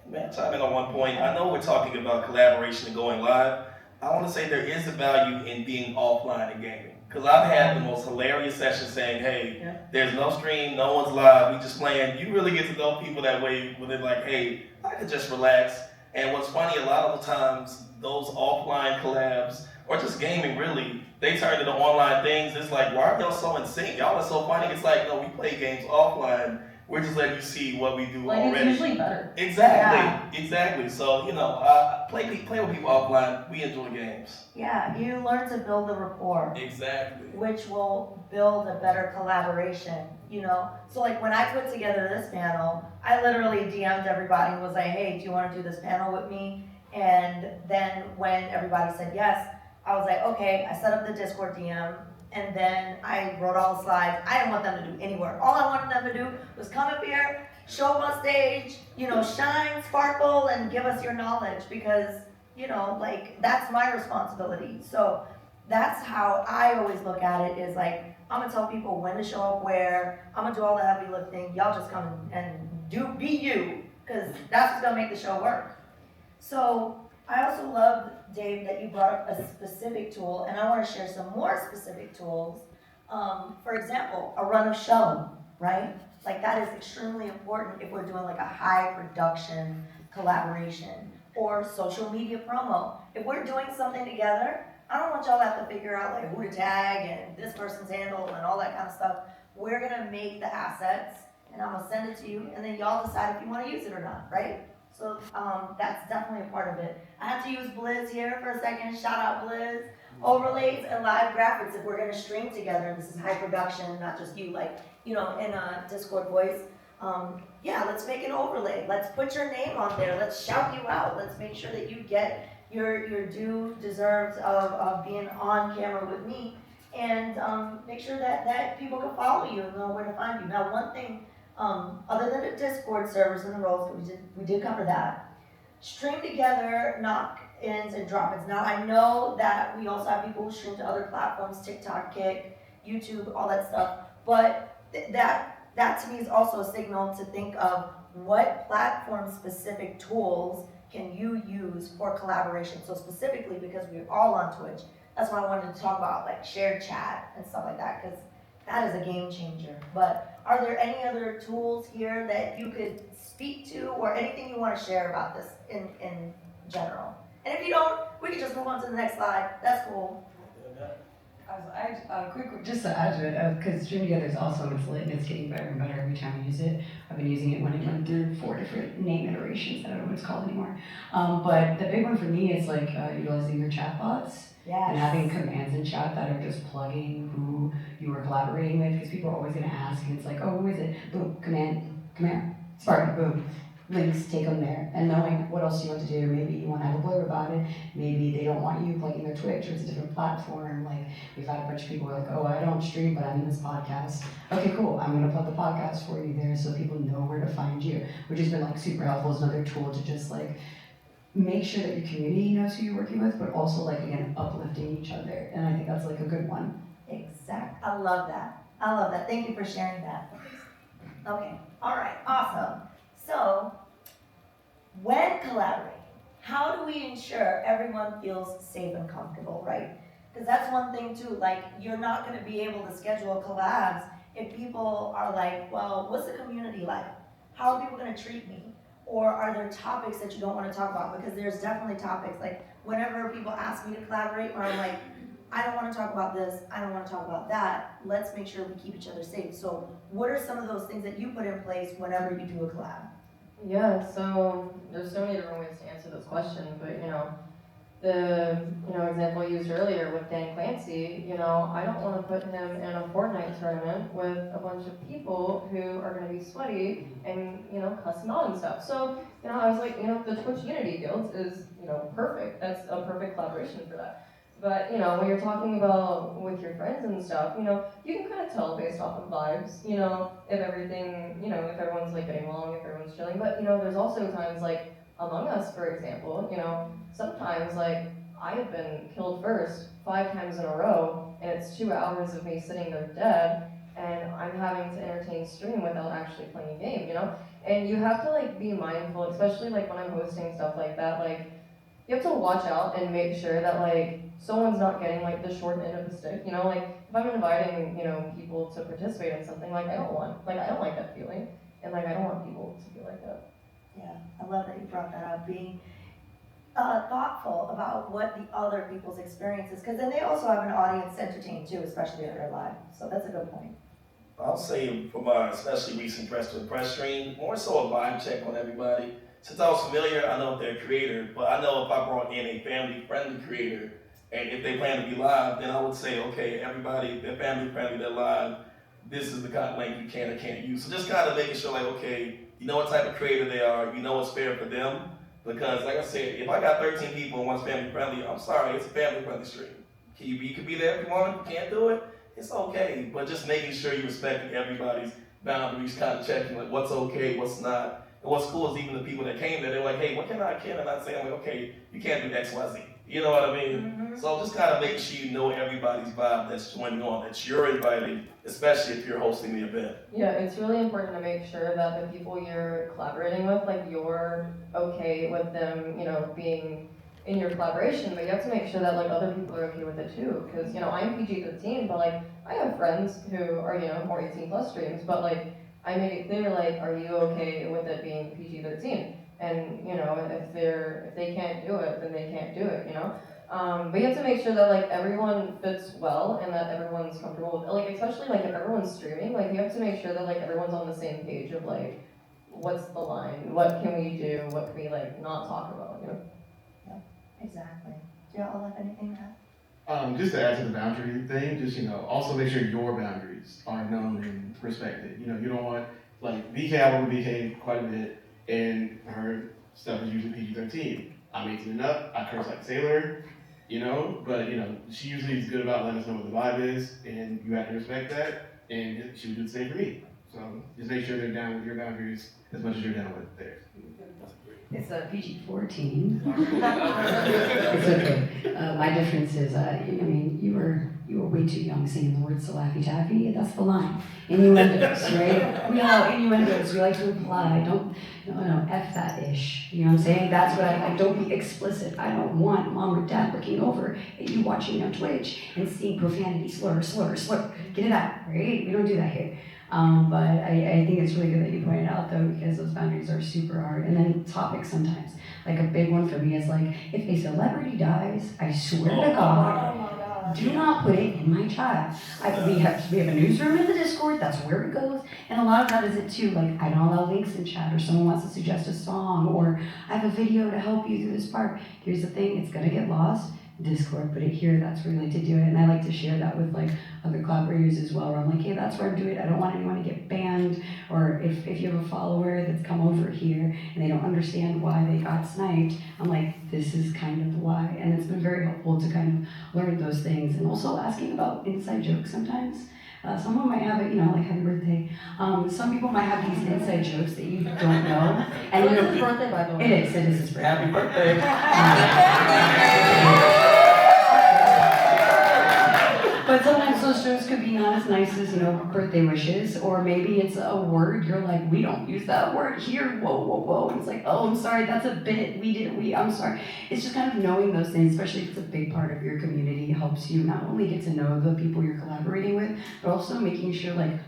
Man, chime in on one point. I know we're talking about collaboration and going live. I want to say there is a value in being offline in gaming. Because I've had the most hilarious sessions saying, hey, there's no stream, no one's live, we just playing. You really get to know people that way when they're like, hey, I could just relax. And what's funny, a lot of the times, those offline collabs, or just gaming really, they turn into online things. It's like, why are y'all so in sync? Y'all are so funny. It's like, no, we play games offline. We're just letting you see what we do already. It's usually better. Exactly. So, play with people offline. We enjoy games. Yeah, you learn to build the rapport. Exactly. Which will build a better collaboration, So like when I put together this panel, I literally DM'd everybody and was like, hey, do you want to do this panel with me? And then when everybody said yes, I was like, okay, I set up the Discord DM. and then I wrote all the slides. I didn't want them to do any work. All I wanted them to do was come up here, show up on stage, shine, sparkle, and give us your knowledge, because, like, that's my responsibility. So that's how I always look at it, is like, I'm gonna tell people when to show up where, I'm gonna do all the heavy lifting, y'all just come and be you, because that's what's gonna make the show work. So I also love, Dave, that you brought up a specific tool, and I wanna share some more specific tools. For example, a run of show, right? Like, that is extremely important if we're doing like a high production collaboration, or social media promo. If we're doing something together, I don't want y'all to have to figure out like who to tag and this person's handle and all that kind of stuff. We're gonna make the assets, and I'm gonna send it to you, and then y'all decide if you wanna use it or not, right? So that's definitely a part of it. I have to use Blizz here for a second. Shout out Blizz. Overlays and live graphics, if we're gonna stream together, this is high production, not just you, like, in a Discord voice. Yeah, let's make an overlay. Let's put your name on there. Let's shout you out. Let's make sure that you get your due deserves of being on camera with me, and make sure that people can follow you and know where to find you. Now, one thing, other than the Discord servers and the roles, we did cover that. Stream together, knock-ins and drop-ins. Now, I know that we also have people who stream to other platforms, TikTok, Kick, YouTube, all that stuff, but that to me is also a signal to think of what platform-specific tools can you use for collaboration. So specifically, because we're all on Twitch, that's why I wanted to talk about like shared chat and stuff like that, because that is a game changer. But are there any other tools here that you could speak to, or anything you want to share about this in general? And if you don't, we can just move on to the next slide. That's cool. Quick, just to add to it, because Stream Together is awesome. It's lit and it's getting better and better every time I use it. I've been using it when it went through 4 different name iterations. I don't know what it's called anymore. But the big one for me is like utilizing your chatbots. Yes. And having commands in chat that are just plugging who you are collaborating with, because people are always going to ask, and it's like, oh, who is it? Boom, command, come here, spark, boom. Links, take them there, and knowing what else you want to do. Maybe you want to have a blurb about it. Maybe they don't want you plugging their Twitch, or it's a different platform. Like, we've had a bunch of people who are like, oh, I don't stream, but I'm in this podcast. Okay, cool, I'm going to plug the podcast for you there so people know where to find you, which has been like super helpful. It's another tool to just like make sure that your community knows who you're working with, but also like, again, uplifting each other. And I think that's like a good one. Exactly. I love that. I love that. Thank you for sharing that. Okay. All right. Awesome. So, when collaborating, how do we ensure everyone feels safe and comfortable, right? Because that's one thing too. Like, you're not going to be able to schedule collabs if people are like, well, what's the community like? How are people going to treat me? Or are there topics that you don't want to talk about? Because there's definitely topics, like whenever people ask me to collaborate, or I'm like, I don't want to talk about this, I don't want to talk about that, let's make sure we keep each other safe. So what are some of those things that you put in place whenever you do a collab? Yeah, so there's so many different ways to answer this question, but the example used earlier with Dan Clancy, I don't want to put him in a Fortnite tournament with a bunch of people who are going to be sweaty and cussing out and stuff. So I was like, the Twitch Unity Guilds is perfect. That's a perfect collaboration for that. But when you're talking about with your friends and stuff, you can kind of tell based off of vibes, if everything, if everyone's like getting along, if everyone's chilling. But there's also times like Among Us, for example, sometimes like I have been killed first 5 times in a row, and it's 2 hours of me sitting there dead, and I'm having to entertain stream without actually playing a game, And you have to like be mindful, especially like when I'm hosting stuff like that, like you have to watch out and make sure that like someone's not getting like the short end of the stick, like if I'm inviting, people to participate in something, like I don't like that feeling, and like I don't want people to feel like that. Yeah, I love that you brought that up, being thoughtful about what the other people's experience is, because then they also have an audience to entertain too, especially if they're live. So that's a good point. I'll say for my especially recent press to press stream, more so a vibe check on everybody. Since I was familiar, I know if they're a creator, but I know if I brought in a family-friendly creator, and if they plan to be live, then I would say, okay, everybody, they're family-friendly, they're live, this is the kind of link you can or can't use. So just kind of making sure like, okay, you know what type of creator they are, you know what's fair for them. Because like I said, if I got 13 people and one's family friendly, I'm sorry, it's a family friendly stream. You can be there if you want, if you can't do it, it's okay. But just making sure you're respecting everybody's boundaries, kind of checking like what's okay, what's not. And what's cool is even the people that came there, they're like, hey, what can I, and I say, I'm like, okay, you can't do X, Y, Z. You know what I mean? Mm-hmm. So just kind of making sure you know everybody's vibe that's joining on, that you're inviting, especially if you're hosting the event. Yeah, it's really important to make sure that the people you're collaborating with, like you're okay with them, being in your collaboration, but you have to make sure that like other people are okay with it too. Because I'm PG-13, but like I have friends who are more 18+ streams, but like I made it clear like, are you okay with it being PG-13? And if they can't do it, then they can't do it. But you have to make sure that like everyone fits well and that everyone's comfortable with it. Like especially like if everyone's streaming, like you have to make sure that like everyone's on the same page of like what's the line, what can we do, what can we like not talk about, Exactly. Do y'all have anything to add? Just to add to the boundary thing, just also make sure your boundaries are known and respected. You don't want like BK. I work with BK quite a bit, and her stuff is usually PG-13. I'm 18 and up. I curse like a sailor, but she usually is good about letting us know what the vibe is, and you have to respect that. And she would do the same for me. So just make sure they're down with your boundaries as much as you're down with theirs. It's a PG-14. It's okay. My difference is, you were way too young saying the word Salaffy Taffy. That's the line. Innuendos, right? We allow innuendos. We like to imply. Don't, F that ish. You know what I'm saying? That's what I like. Don't be explicit. I don't want mom or dad looking over at you watching me on Twitch and seeing profanity, slur. Get it out, right? We don't do that here. But I think it's really good that you pointed out though, because those boundaries are super hard. And then topics sometimes. Like a big one for me is like, if a celebrity dies, I swear to God, do not put it in my chat. We have a newsroom in the Discord, that's where it goes. And a lot of that is it too, like I don't allow links in chat, or someone wants to suggest a song, or I have a video to help you through this part. Here's the thing, it's gonna get lost. Discord, put it here, that's where you like to do it. And I like to share that with like other collaborators as well, where I'm like, hey, that's where I'm doing it. I don't want anyone to get banned, or if you have a follower that's come over here and they don't understand why they got sniped, I'm like, this is kind of why. And it's been very helpful to kind of learn those things, and also asking about inside jokes sometimes. Someone might have it, like happy birthday. Some people might have these inside jokes that you don't know. And it's his birthday, by the way. It is his birthday. Happy birthday. But sometimes those jokes could be not as nice as, birthday wishes, or maybe it's a word, you're like, we don't use that word here, whoa. And it's like, oh, I'm sorry, that's a bit, I'm sorry. It's just kind of knowing those things, especially if it's a big part of your community, helps you not only get to know the people you're collaborating with, but also making sure like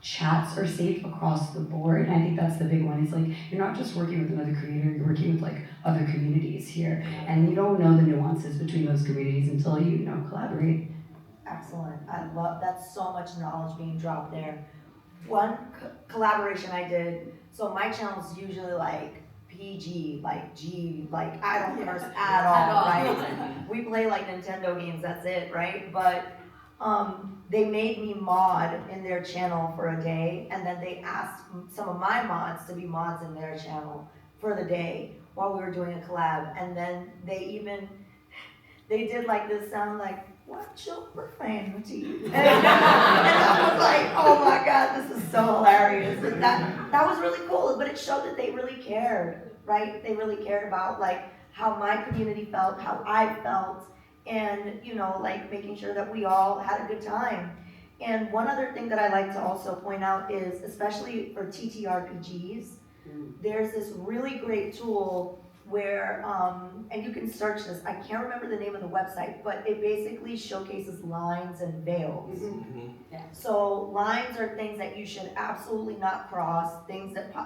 chats are safe across the board. And I think that's the big one. It's like, you're not just working with another creator, you're working with like other communities here. And you don't know the nuances between those communities until you, collaborate. Excellent. I love that's so much knowledge being dropped there. One collaboration I did, so my channel's usually like PG, like G, like I don't curse at all, right? We play like Nintendo games, that's it, right? But they made me mod in their channel for a day, and then they asked some of my mods to be mods in their channel for the day while we were doing a collab. And then they did like this sound like, watch your profanity. And I was like, oh my God, this is so hilarious. And that was really cool, but it showed that they really cared, right? They really cared about like how my community felt, how I felt, and like making sure that we all had a good time. And one other thing that I like to also point out is, especially for TTRPGs, there's this really great tool where, and you can search this, I can't remember the name of the website, but it basically showcases lines and veils. Yeah. So lines are things that you should absolutely not cross,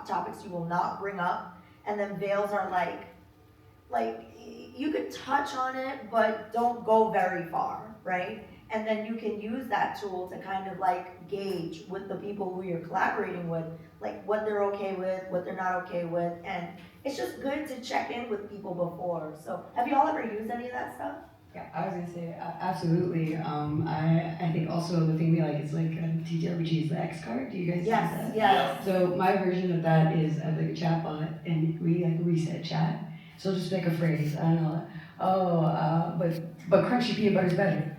topics you will not bring up, and then veils are like you could touch on it, but don't go very far, right? And then you can use that tool to kind of like gauge with the people who you're collaborating with, like what they're okay with, what they're not okay with, and it's just good to check in with people before. So have you all ever used any of that stuff? Yeah, I was gonna say, absolutely. I think also the thing we like is like TTRPG is the X card. Do you guys use that? Yes. So my version of that is like a chat bot, and we like reset chat. So just pick a phrase. I don't know. But crunchy peanut butter is better.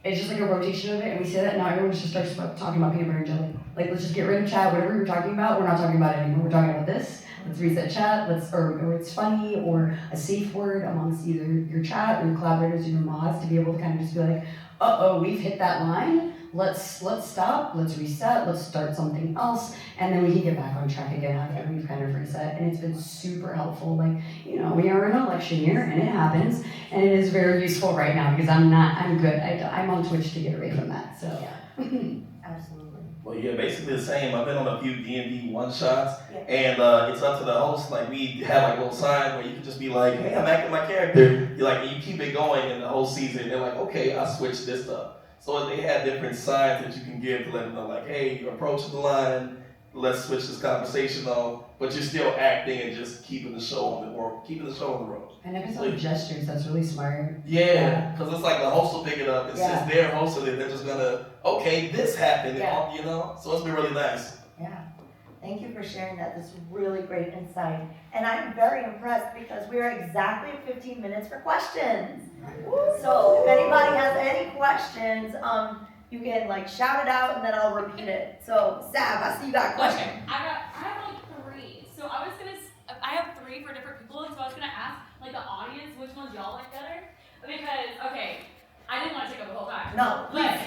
it's just like a rotation of it, and we say that, and now everyone just starts talking about peanut butter and jelly. Like, let's just get rid of chat, whatever you're talking about, we're not talking about it anymore. We're talking about this. Let's reset chat, or it's funny, or a safe word amongst either your chat or your collaborators or your mods to be able to kind of just be like, uh-oh, we've hit that line. Let's stop, let's reset, let's start something else, and then we can get back on track again after we've kind of reset. And it's been super helpful. Like, we are in an election year, and it happens, and it is very useful right now because I'm good. I'm on Twitch to get away from that, so. Yeah. Absolutely. Well, yeah, basically the same. I've been on a few D&D one-shots, Yeah. and it's up to the host. Like, we have like a little sign where you can just be like, hey, I'm acting my character. You're like, and you keep it going in the whole season. They're like, okay, I switched this up. So they have different signs that you can give to let them know, like, hey, you're approaching the line, let's switch this conversation on, but you're still acting and just keeping the show on the road. And episode gestures, that's really smart. Yeah, because it's like the host will pick it up, and since they're hosting it, they're just gonna, okay, this happened, so it's been really nice. Yeah. Thank you for sharing that. This is really great insight. And I'm very impressed because we are exactly at 15 minutes for questions. So if anybody has any questions, you can shout it out and then I'll repeat it. So Sav, I see you got a question. Okay. I have like 3. So I have 3 for different people, so I was gonna ask the audience which ones y'all like better. Because I didn't want to take up the whole time. No, please.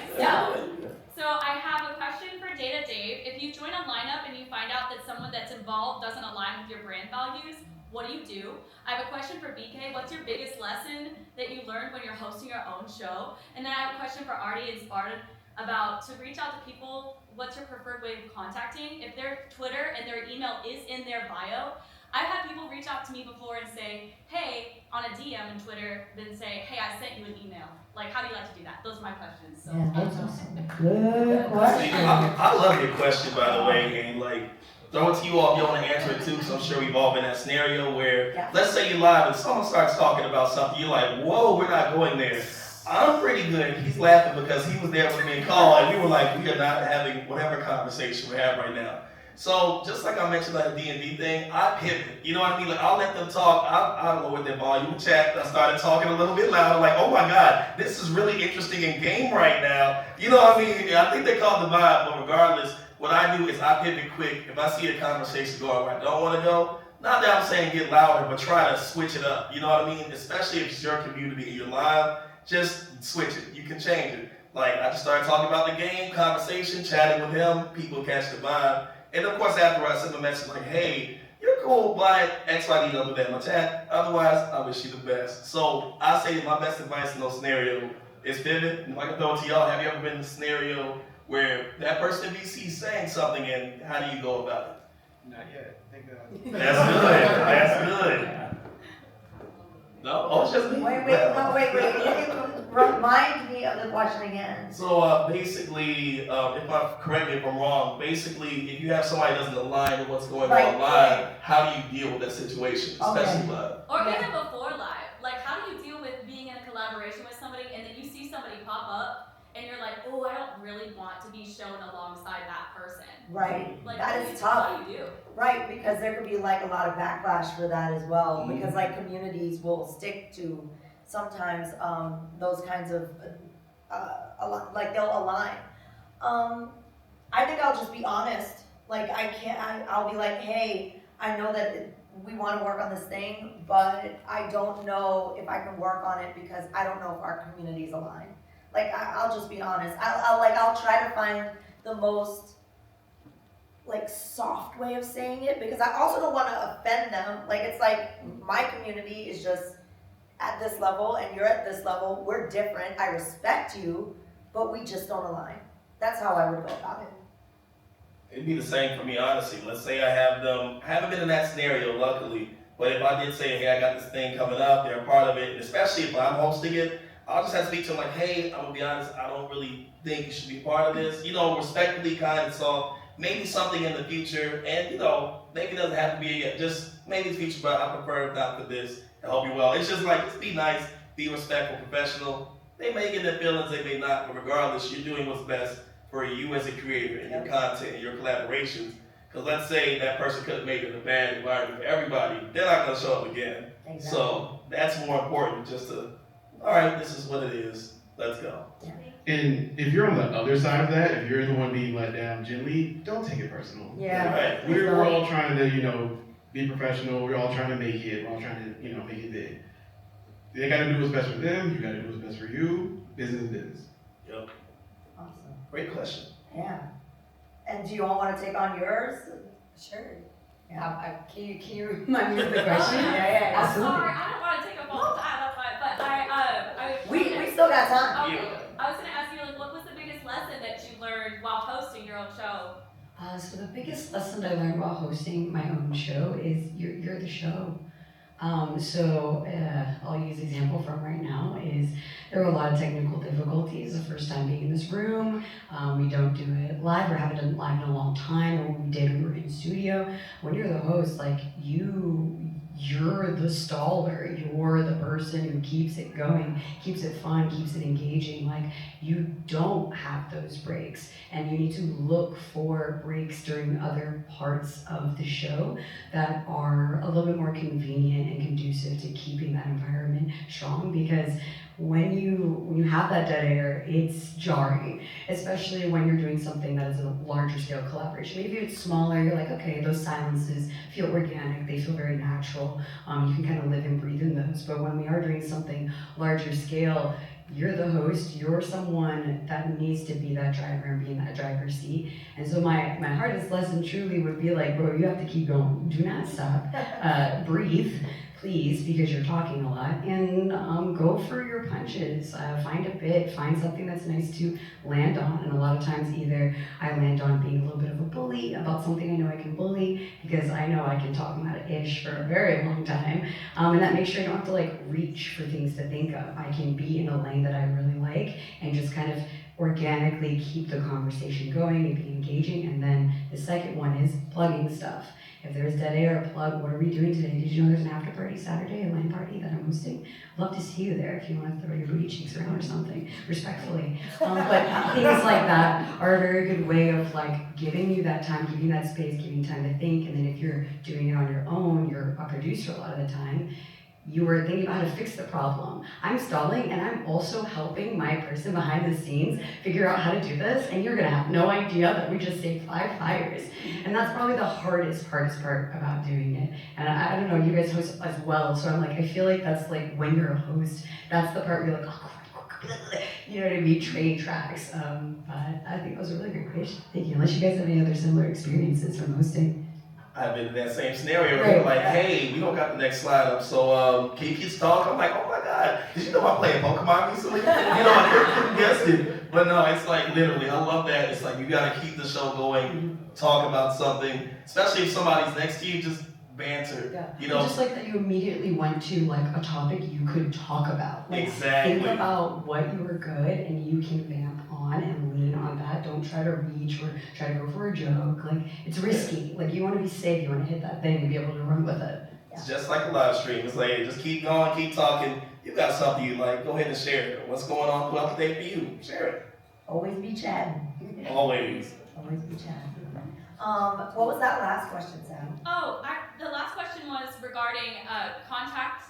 So I have a question for Data Dave. If you join a lineup and you find out that someone that's involved doesn't align with your brand values, what do? I have a question for BK. What's your biggest lesson that you learned when you're hosting your own show? And then I have a question for Artie and Spartan about to reach out to people, what's your preferred way of contacting? If their Twitter and their email is in their bio, I've had people reach out to me before and say, hey, on a DM in Twitter, then say, hey, I sent you an email. How do you like to do that? Those are my questions. So. Yeah, that's awesome. Good question. I love your question, by the way, and throw it to you all if you want to answer it too, because I'm sure we've all been in that scenario where, let's say you're live and someone starts talking about something, you're like, whoa, we're not going there. I'm pretty good. He's laughing because he was there with me in call, and we were like, we are not having whatever conversation we have right now. So just like I mentioned that D&D thing, I pivot. You know what I mean? I'll let them talk. I lowered their volume in chat. I started talking a little bit louder. Like, oh my God, this is really interesting in game right now. You know what I mean? I think they caught the vibe, but regardless, what I do is I pivot quick. If I see a conversation going where I don't want to go, not that I'm saying get louder, but try to switch it up. You know what I mean? Especially if it's your community and you're live, just switch it. You can change it. I just started talking about the game, conversation, chatting with him, people catch the vibe. And of course, after I send a message like, hey, you're cool, but X, Y, D, W, my chat. Otherwise, I wish you the best. So I say my best advice in those scenarios is pivot. And like I throw it to y'all, have you ever been in a scenario where that person in VC is saying something and how do you go about it? Not yet. Thank God. That's good. That's good. No? Oh, it's just me. Wait. Remind me of the question again. So basically, correct me if I'm wrong, basically, if you have somebody that doesn't align with what's going on live, how do you deal with that situation, especially live? Or even before live. How do you deal with being in a collaboration with somebody and then you see somebody pop up and you're like, oh, I don't really want to be shown alongside that person. Right. That is tough. What do you do? Right, because there could be a lot of backlash for that as well. Because communities will stick to sometimes those kinds of they'll align. I think I'll just be honest. I'll be like, hey, I know that we want to work on this thing, but I don't know if I can work on it because I don't know if our communities align. I'll just be honest. I'll try to find the most soft way of saying it because I also don't want to offend them. It's my community is just at this level and you're at this level. We're different. I respect you, but we just don't align. That's how I would go about it. It'd be the same for me, honestly. Let's say I haven't been in that scenario, luckily, but if I did say, hey, I got this thing coming up, they're a part of it, and especially if I'm hosting it, I'll just have to speak to them hey, I'm gonna be honest, I don't really think you should be part of this. Respectfully, kind and soft. Maybe something in the future, and maybe it doesn't have to be just maybe in the future, but I prefer not for this. I hope you well. It's just just be nice, be respectful, professional. They may get their feelings, they may not, but regardless, you're doing what's best for you as a creator and your content and your collaborations. Because let's say that person could have made it a bad environment for everybody, they're not gonna show up again. Exactly. So that's more important, just to, all right, this is what it is. Let's go. And if you're on the other side of that, if you're the one being let down gently, don't take it personal. Yeah. Right. We're all trying to, be professional. We're all trying to make it. We're all trying to, make it big. They got to do what's best for them. You got to do what's best for you. Business is business. Yep. Awesome. Great question. Yeah. And do you all want to take on yours? Sure. Yeah. Can you remind me of the question? Yeah. I'm Absolutely. sorry, I don't want to take up all the time, but I We still got time. Okay, I was gonna ask you, like, what was the biggest lesson that you learned while hosting your own show? So the biggest lesson I learned while hosting my own show is you're the show. I'll use an example from right now is there were a lot of technical difficulties the first time being in this room. We don't do it live or haven't done it live in a long time. And when we did, we were in studio. When you're the host, like you're the staller. You're the person who keeps it going, keeps it fun, keeps it engaging. Like you don't have those breaks, and you need to look for breaks during other parts of the show that are a little bit more convenient and conducive to keeping that environment strong. Because when you have that dead air, it's jarring, especially when you're doing something that is a larger scale collaboration. Maybe if it's smaller, you're like, okay, those silences feel organic, they feel very natural. You can kind of live and breathe in those. But when we are doing something larger scale, you're the host, you're someone that needs to be that driver and be in that driver's seat. And so my hardest lesson truly would be like, bro, you have to keep going. Do not stop. Breathe, please, because you're talking a lot. And go for your punches. Find a bit, find something that's nice to land on. And a lot of times either I land on being a little bit of a bully about something I know I can bully, because I know I can talk about-ish for a very long time. And that makes sure I don't have to like reach for things to think of. I can be in a lane that I really like and just kind of organically keep the conversation going and be engaging. And then the second one is plugging stuff. If there's dead air, plug, what are we doing today? Did you know there's an after party Saturday, a LAN party that I'm hosting? Love to see you there if you want to throw your booty cheeks around or something, respectfully. But things like that are a very good way of like giving you that time, giving that space, giving time to think. And then if you're doing it on your own, you're a producer a lot of the time, you were thinking about how to fix the problem. I'm stalling and I'm also helping my person behind the scenes figure out how to do this, and you're gonna have no idea that we just saved 5 fires. And that's probably the hardest part about doing it. And I don't know, you guys host as well, so I'm like, I feel like that's like when you're a host, that's the part where you're like, oh, you know what I mean, train tracks. But I think that was a really good question. Thank you. Unless you guys have any other similar experiences from hosting. I've been in that same scenario where Right. they're like, hey, we don't got the next slide up, so can you keep talking? I'm like, oh my God, did you know I'm playing Pokemon recently? I couldn't guess it. But no, it's like literally, I love that. It's like you gotta keep the show going, talk about something, especially if somebody's next to you, just banter. Yeah. Just like that you immediately went to like a topic you could talk about. Like, Exactly. think about what you were good and you can vamp on and lean on that. Don't try to reach or try to go for a joke. Like, it's risky. Like, you want to be safe. You want to hit that thing and be able to run with it. It's just like a live stream. It's like, just keep going, keep talking. You got something you like, go ahead and share it. What's going on throughout the day for you? Share it. Always be chatting. Always. Always be chatting. What was that last question, Sam? Oh, the last question was regarding contact,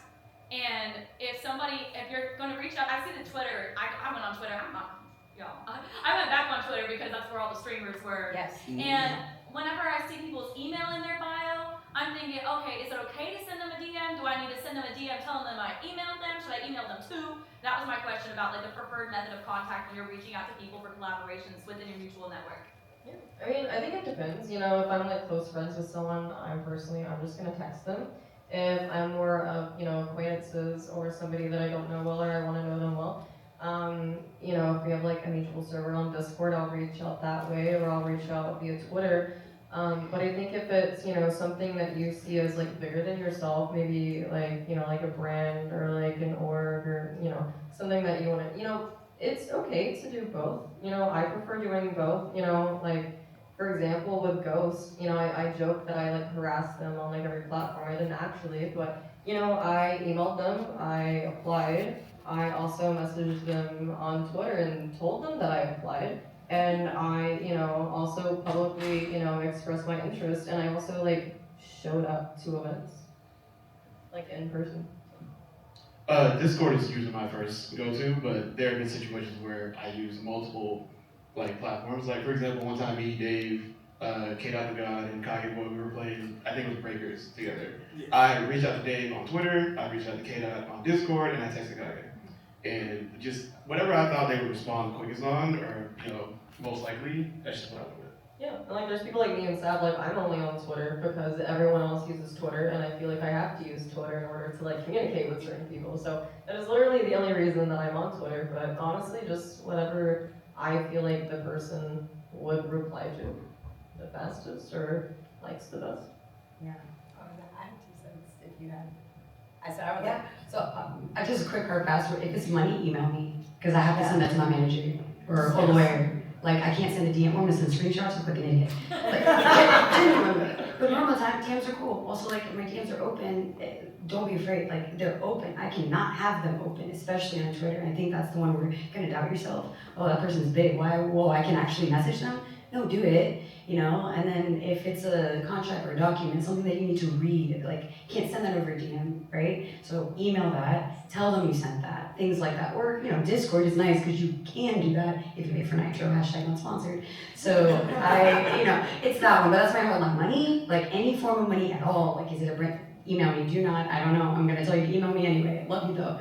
and if you're going to reach out, I see the Twitter, I went on Twitter, I went back on Twitter because that's where all the streamers were. Yes. And whenever I see people's email in their bio, I'm thinking, okay, is it okay to send them a DM? Do I need to send them a DM telling them I emailed them? Should I email them too? That was my question about like the preferred method of contact when you're reaching out to people for collaborations within your mutual network. Yeah. I mean, I think it depends. You know, if I'm like close friends with someone, I'm just gonna text them. If I'm more of, acquaintances or somebody that I don't know well or I want to know them well, if we have like a mutual server on Discord, I'll reach out that way or I'll reach out via Twitter. But I think if it's, something that you see as like bigger than yourself, maybe like, like a brand or like an org or, something that you want to, it's okay to do both. I prefer doing both. Like, for example, with Ghost, I joke that I like harass them on like every platform. I didn't actually, but I emailed them, I applied. I also messaged them on Twitter and told them that I applied. And I, also publicly, expressed my interest. And I also like showed up to events, like in person. Discord is usually my first go-to, but there have been situations where I use multiple like platforms. Like for example, one time me, Dave, K. Dot the God, and Kage Boy, we were playing. I think it was Breakers together. Yeah. I reached out to Dave on Twitter. I reached out to K. Dot on Discord, and I texted Kage. And just whatever I thought they would respond quickest on, or most likely, that's just what I went with. Yeah, and like there's people like me and Sav, like I'm only on Twitter because everyone else uses Twitter, and I feel like I have to use Twitter in order to like communicate with certain people. So that is literally the only reason that I'm on Twitter. But honestly, just whatever I feel like the person would reply to the fastest or likes the best. Yeah. I have 2 cents if you have. I said I would like. So I just a quick hard password. If it's money, email me because I have to send that to my manager or lawyer. Like I can't send a DM. I'm gonna send screenshots. I'm like an idiot. Like, genuinely. But normal time DMs are cool. Also, like my DMs are open. Don't be afraid. Like they're open. I cannot have them open, especially on Twitter. And I think that's the one where you're gonna doubt yourself. Oh, that person's big. Why? Whoa, I can actually message them. No, do it. And then if it's a contract or a document, something that you need to read, like you can't send that over a DM, right? So email that, tell them you sent that, things like that. Or, Discord is nice because you can do that if you pay for Nitro, hashtag not sponsored. So it's that one, but that's my whole like money, like any form of money at all. Like, is it a brand? Email me, do not, I don't know, I'm gonna tell you to email me anyway. Love you though.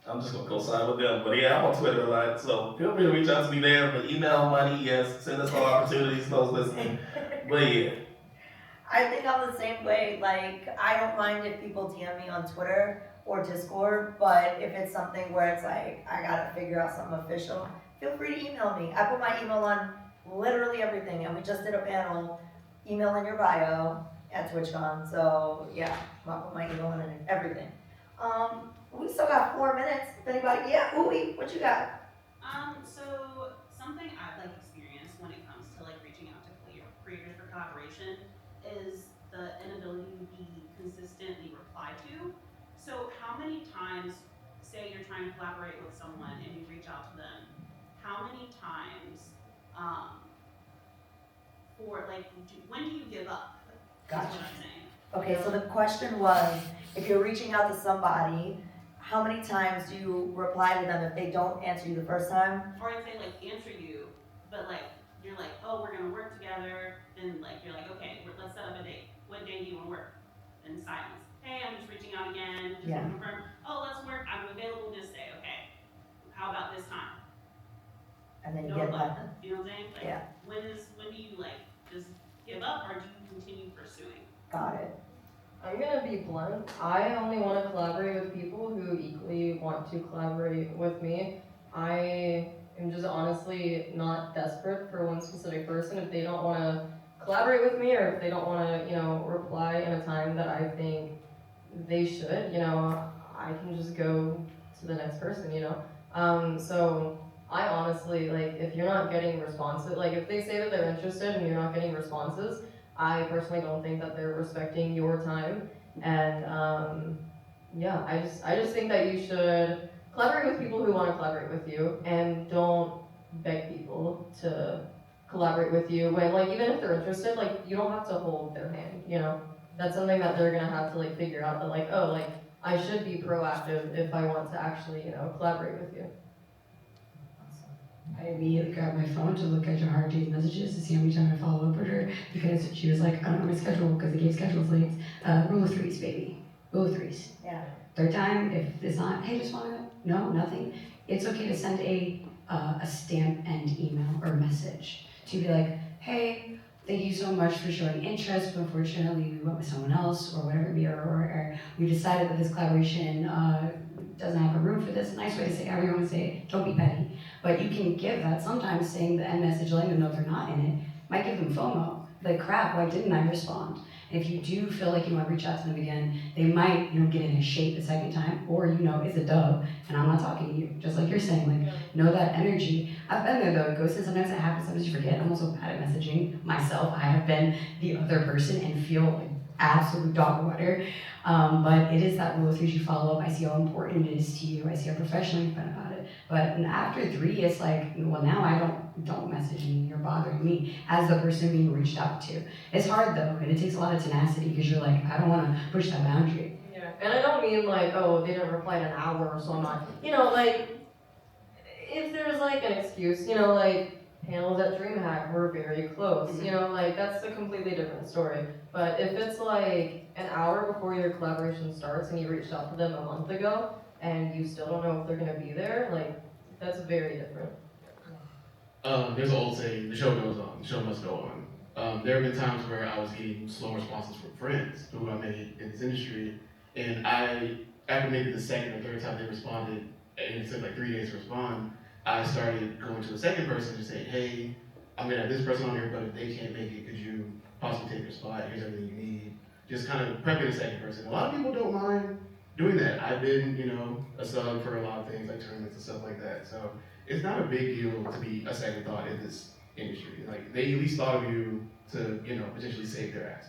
I'm just gonna co-sign with them, but yeah, I'm on Twitter a lot, so feel free to reach out to me there. But email, money, yes, send us all opportunities, those listening. But yeah, I think I'm the same way. Like, I don't mind if people DM me on Twitter or Discord, but if it's something where it's like, I gotta figure out something official, feel free to email me. I put my email on literally everything, and we just did a panel, email in your bio at TwitchCon, so yeah, I put my email in everything. We still got 4 minutes. If anybody, yeah, Uwe, what you got? So something I've experienced when it comes to reaching out to creators for collaboration is the inability to be consistently replied to. So how many times, say you're trying to collaborate with someone and you reach out to them, how many times, when do you give up? Gotcha. Is what I'm saying. Okay, so the question was, if you're reaching out to somebody, how many times do you reply to them if they don't answer you the first time? Or if they answer you, but you're oh, we're gonna work together, then you're okay, let's set up a date. What day do you wanna work? Then silence. Hey, I'm just reaching out again, just to confirm. Oh, let's work. I'm available this day. Okay. How about this time? And then you No get reply. nothing. You know what I'm saying? Yeah. When do you just give up, or do you continue pursuing? Got it. I'm gonna be blunt. I only want to collaborate with people who equally want to collaborate with me. I am just honestly not desperate for one specific person. If they don't want to collaborate with me, or if they don't want to, reply in a time that I think they should, I can just go to the next person, So I honestly, if you're not getting responses, if they say that they're interested and you're not getting responses, I personally don't think that they're respecting your time, and I just think that you should collaborate with people who want to collaborate with you, and don't beg people to collaborate with you when even if they're interested, you don't have to hold their hand, That's something that they're gonna have to figure out that I should be proactive if I want to actually, collaborate with you. I immediately grabbed my phone to look at Jaharji's messages to see how many times I follow up with her because she was like, I don't know my schedule because they gave schedules late. Rule of threes, baby. Rule of threes. Yeah. Third time, if it's not, hey, just wanna, no, nothing. It's okay to send a stamp end email or message to be like, hey, thank you so much for showing interest, but unfortunately we went with someone else or whatever it be, or we decided that this collaboration doesn't have a room for this. Nice way to say, however you want to say it, don't be petty. But you can give that. Sometimes saying the end message, letting them know they're not in it, might give them FOMO. Like, crap, why didn't I respond? And if you do feel like you want to reach out to them again, they might, get in a shape the second time, or it's a dub, and I'm not talking to you. Just like you're saying, know that energy. I've been there though, ghosted. Sometimes it happens, sometimes you forget. I'm also bad at messaging myself. I have been the other person and feel absolute dog water. But it is that rule of threes. You follow up. I see how important it is to you. I see how professional you've been about it. But after 3, it's well, now I don't message me. You're bothering me as the person being reached out to. It's hard though, and it takes a lot of tenacity because you're I don't want to push that boundary. Yeah. And I don't mean like, oh, they didn't reply in an hour, so I'm not, like, if there's like an excuse, like, panels at DreamHack were very close, like, that's a completely different story. But if it's like an hour before your collaboration starts and you reached out to them a month ago and you still don't know if they're gonna be there, like, that's very different. There's an old saying, the show goes on, the show must go on. There have been times where I was getting slow responses from friends who I made in this industry, and after maybe the second or third time they responded, and it took like 3 days to respond, I started going to the second person and saying, hey, I'm gonna have this person on here, but if they can't make it, could you possibly take their spot? Here's everything you need. Just kind of prepping the second person. A lot of people don't mind doing that. I've been, a sub for a lot of things, like tournaments and stuff like that. So it's not a big deal to be a second thought in this industry. Like, they at least thought of you to, potentially save their ass.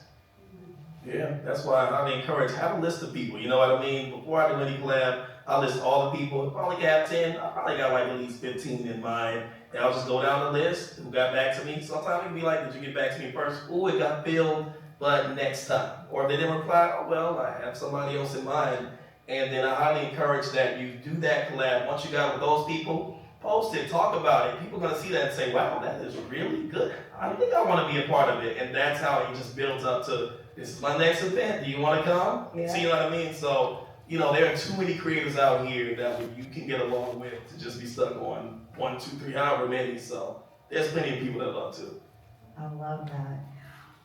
Yeah, that's why I highly encourage, have a list of people, you know what I mean? Before I do any collab, I list all the people. If I only have 10, I probably got like at least 15 in mind. And I'll just go down the list, who got back to me. Sometimes it can be like, did you get back to me first? Ooh, it got filled, but next time. Or if they didn't reply, oh well, I have somebody else in mind. And then I highly encourage that you do that collab. Once you got with those people, post it, talk about it. People are gonna see that and say, wow, that is really good. I think I wanna be a part of it. And that's how it just builds up to, this is my next event, do you wanna come? Yeah. See what I mean? So, there are too many creators out here that you can get along with to just be stuck on 1, 2, 3, however many. So there's plenty of people that love to. I love that.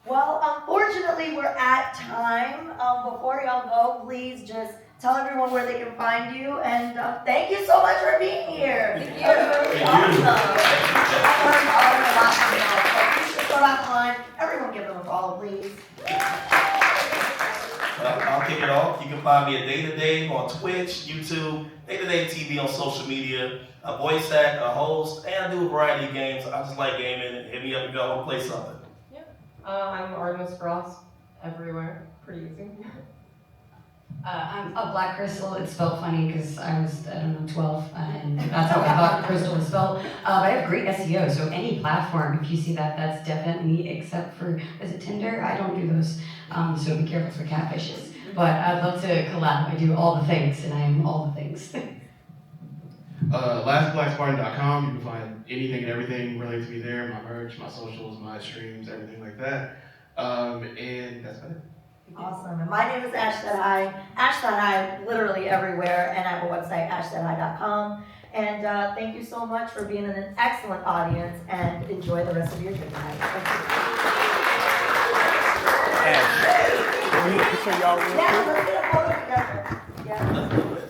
Well, unfortunately, we're at time. Before y'all go, please just tell everyone where they can find you. And thank you so much for being here. Thank you. That was really Thank you. awesome. I learned a lot from y'all. So please just go down the line. Everyone give them a follow, please. I'll kick it off. You can find me at Day to Day on Twitch, YouTube, Day to Day TV on social media, a voice act, a host, and I do a variety of games. I just like gaming, and hit me up if y'all want to play something. I'm Artemis Frost everywhere. Pretty easy. I'm a Black Crystal. It's spelled funny because I was, 12, and that's how I thought Crystal was spelled. But I have great SEO, so any platform, if you see that, that's definitely me, except for, is it Tinder? I don't do those, so be careful for catfishes. But I'd love to collab. I do all the things, and I am all the things. LastBlackSpartan.com, you can find anything and everything related to me there, my merch, my socials, my streams, everything like that. And that's about it. Awesome. And my name is Ash.I. Ash.I literally everywhere, and I have a website, ash.i.com. And thank you so much for being an excellent audience, and enjoy the rest of your good night. Thank you. Ash, can we get a picture of y'all real quick? Yeah, let's get a photo together. Yeah. Let's do it.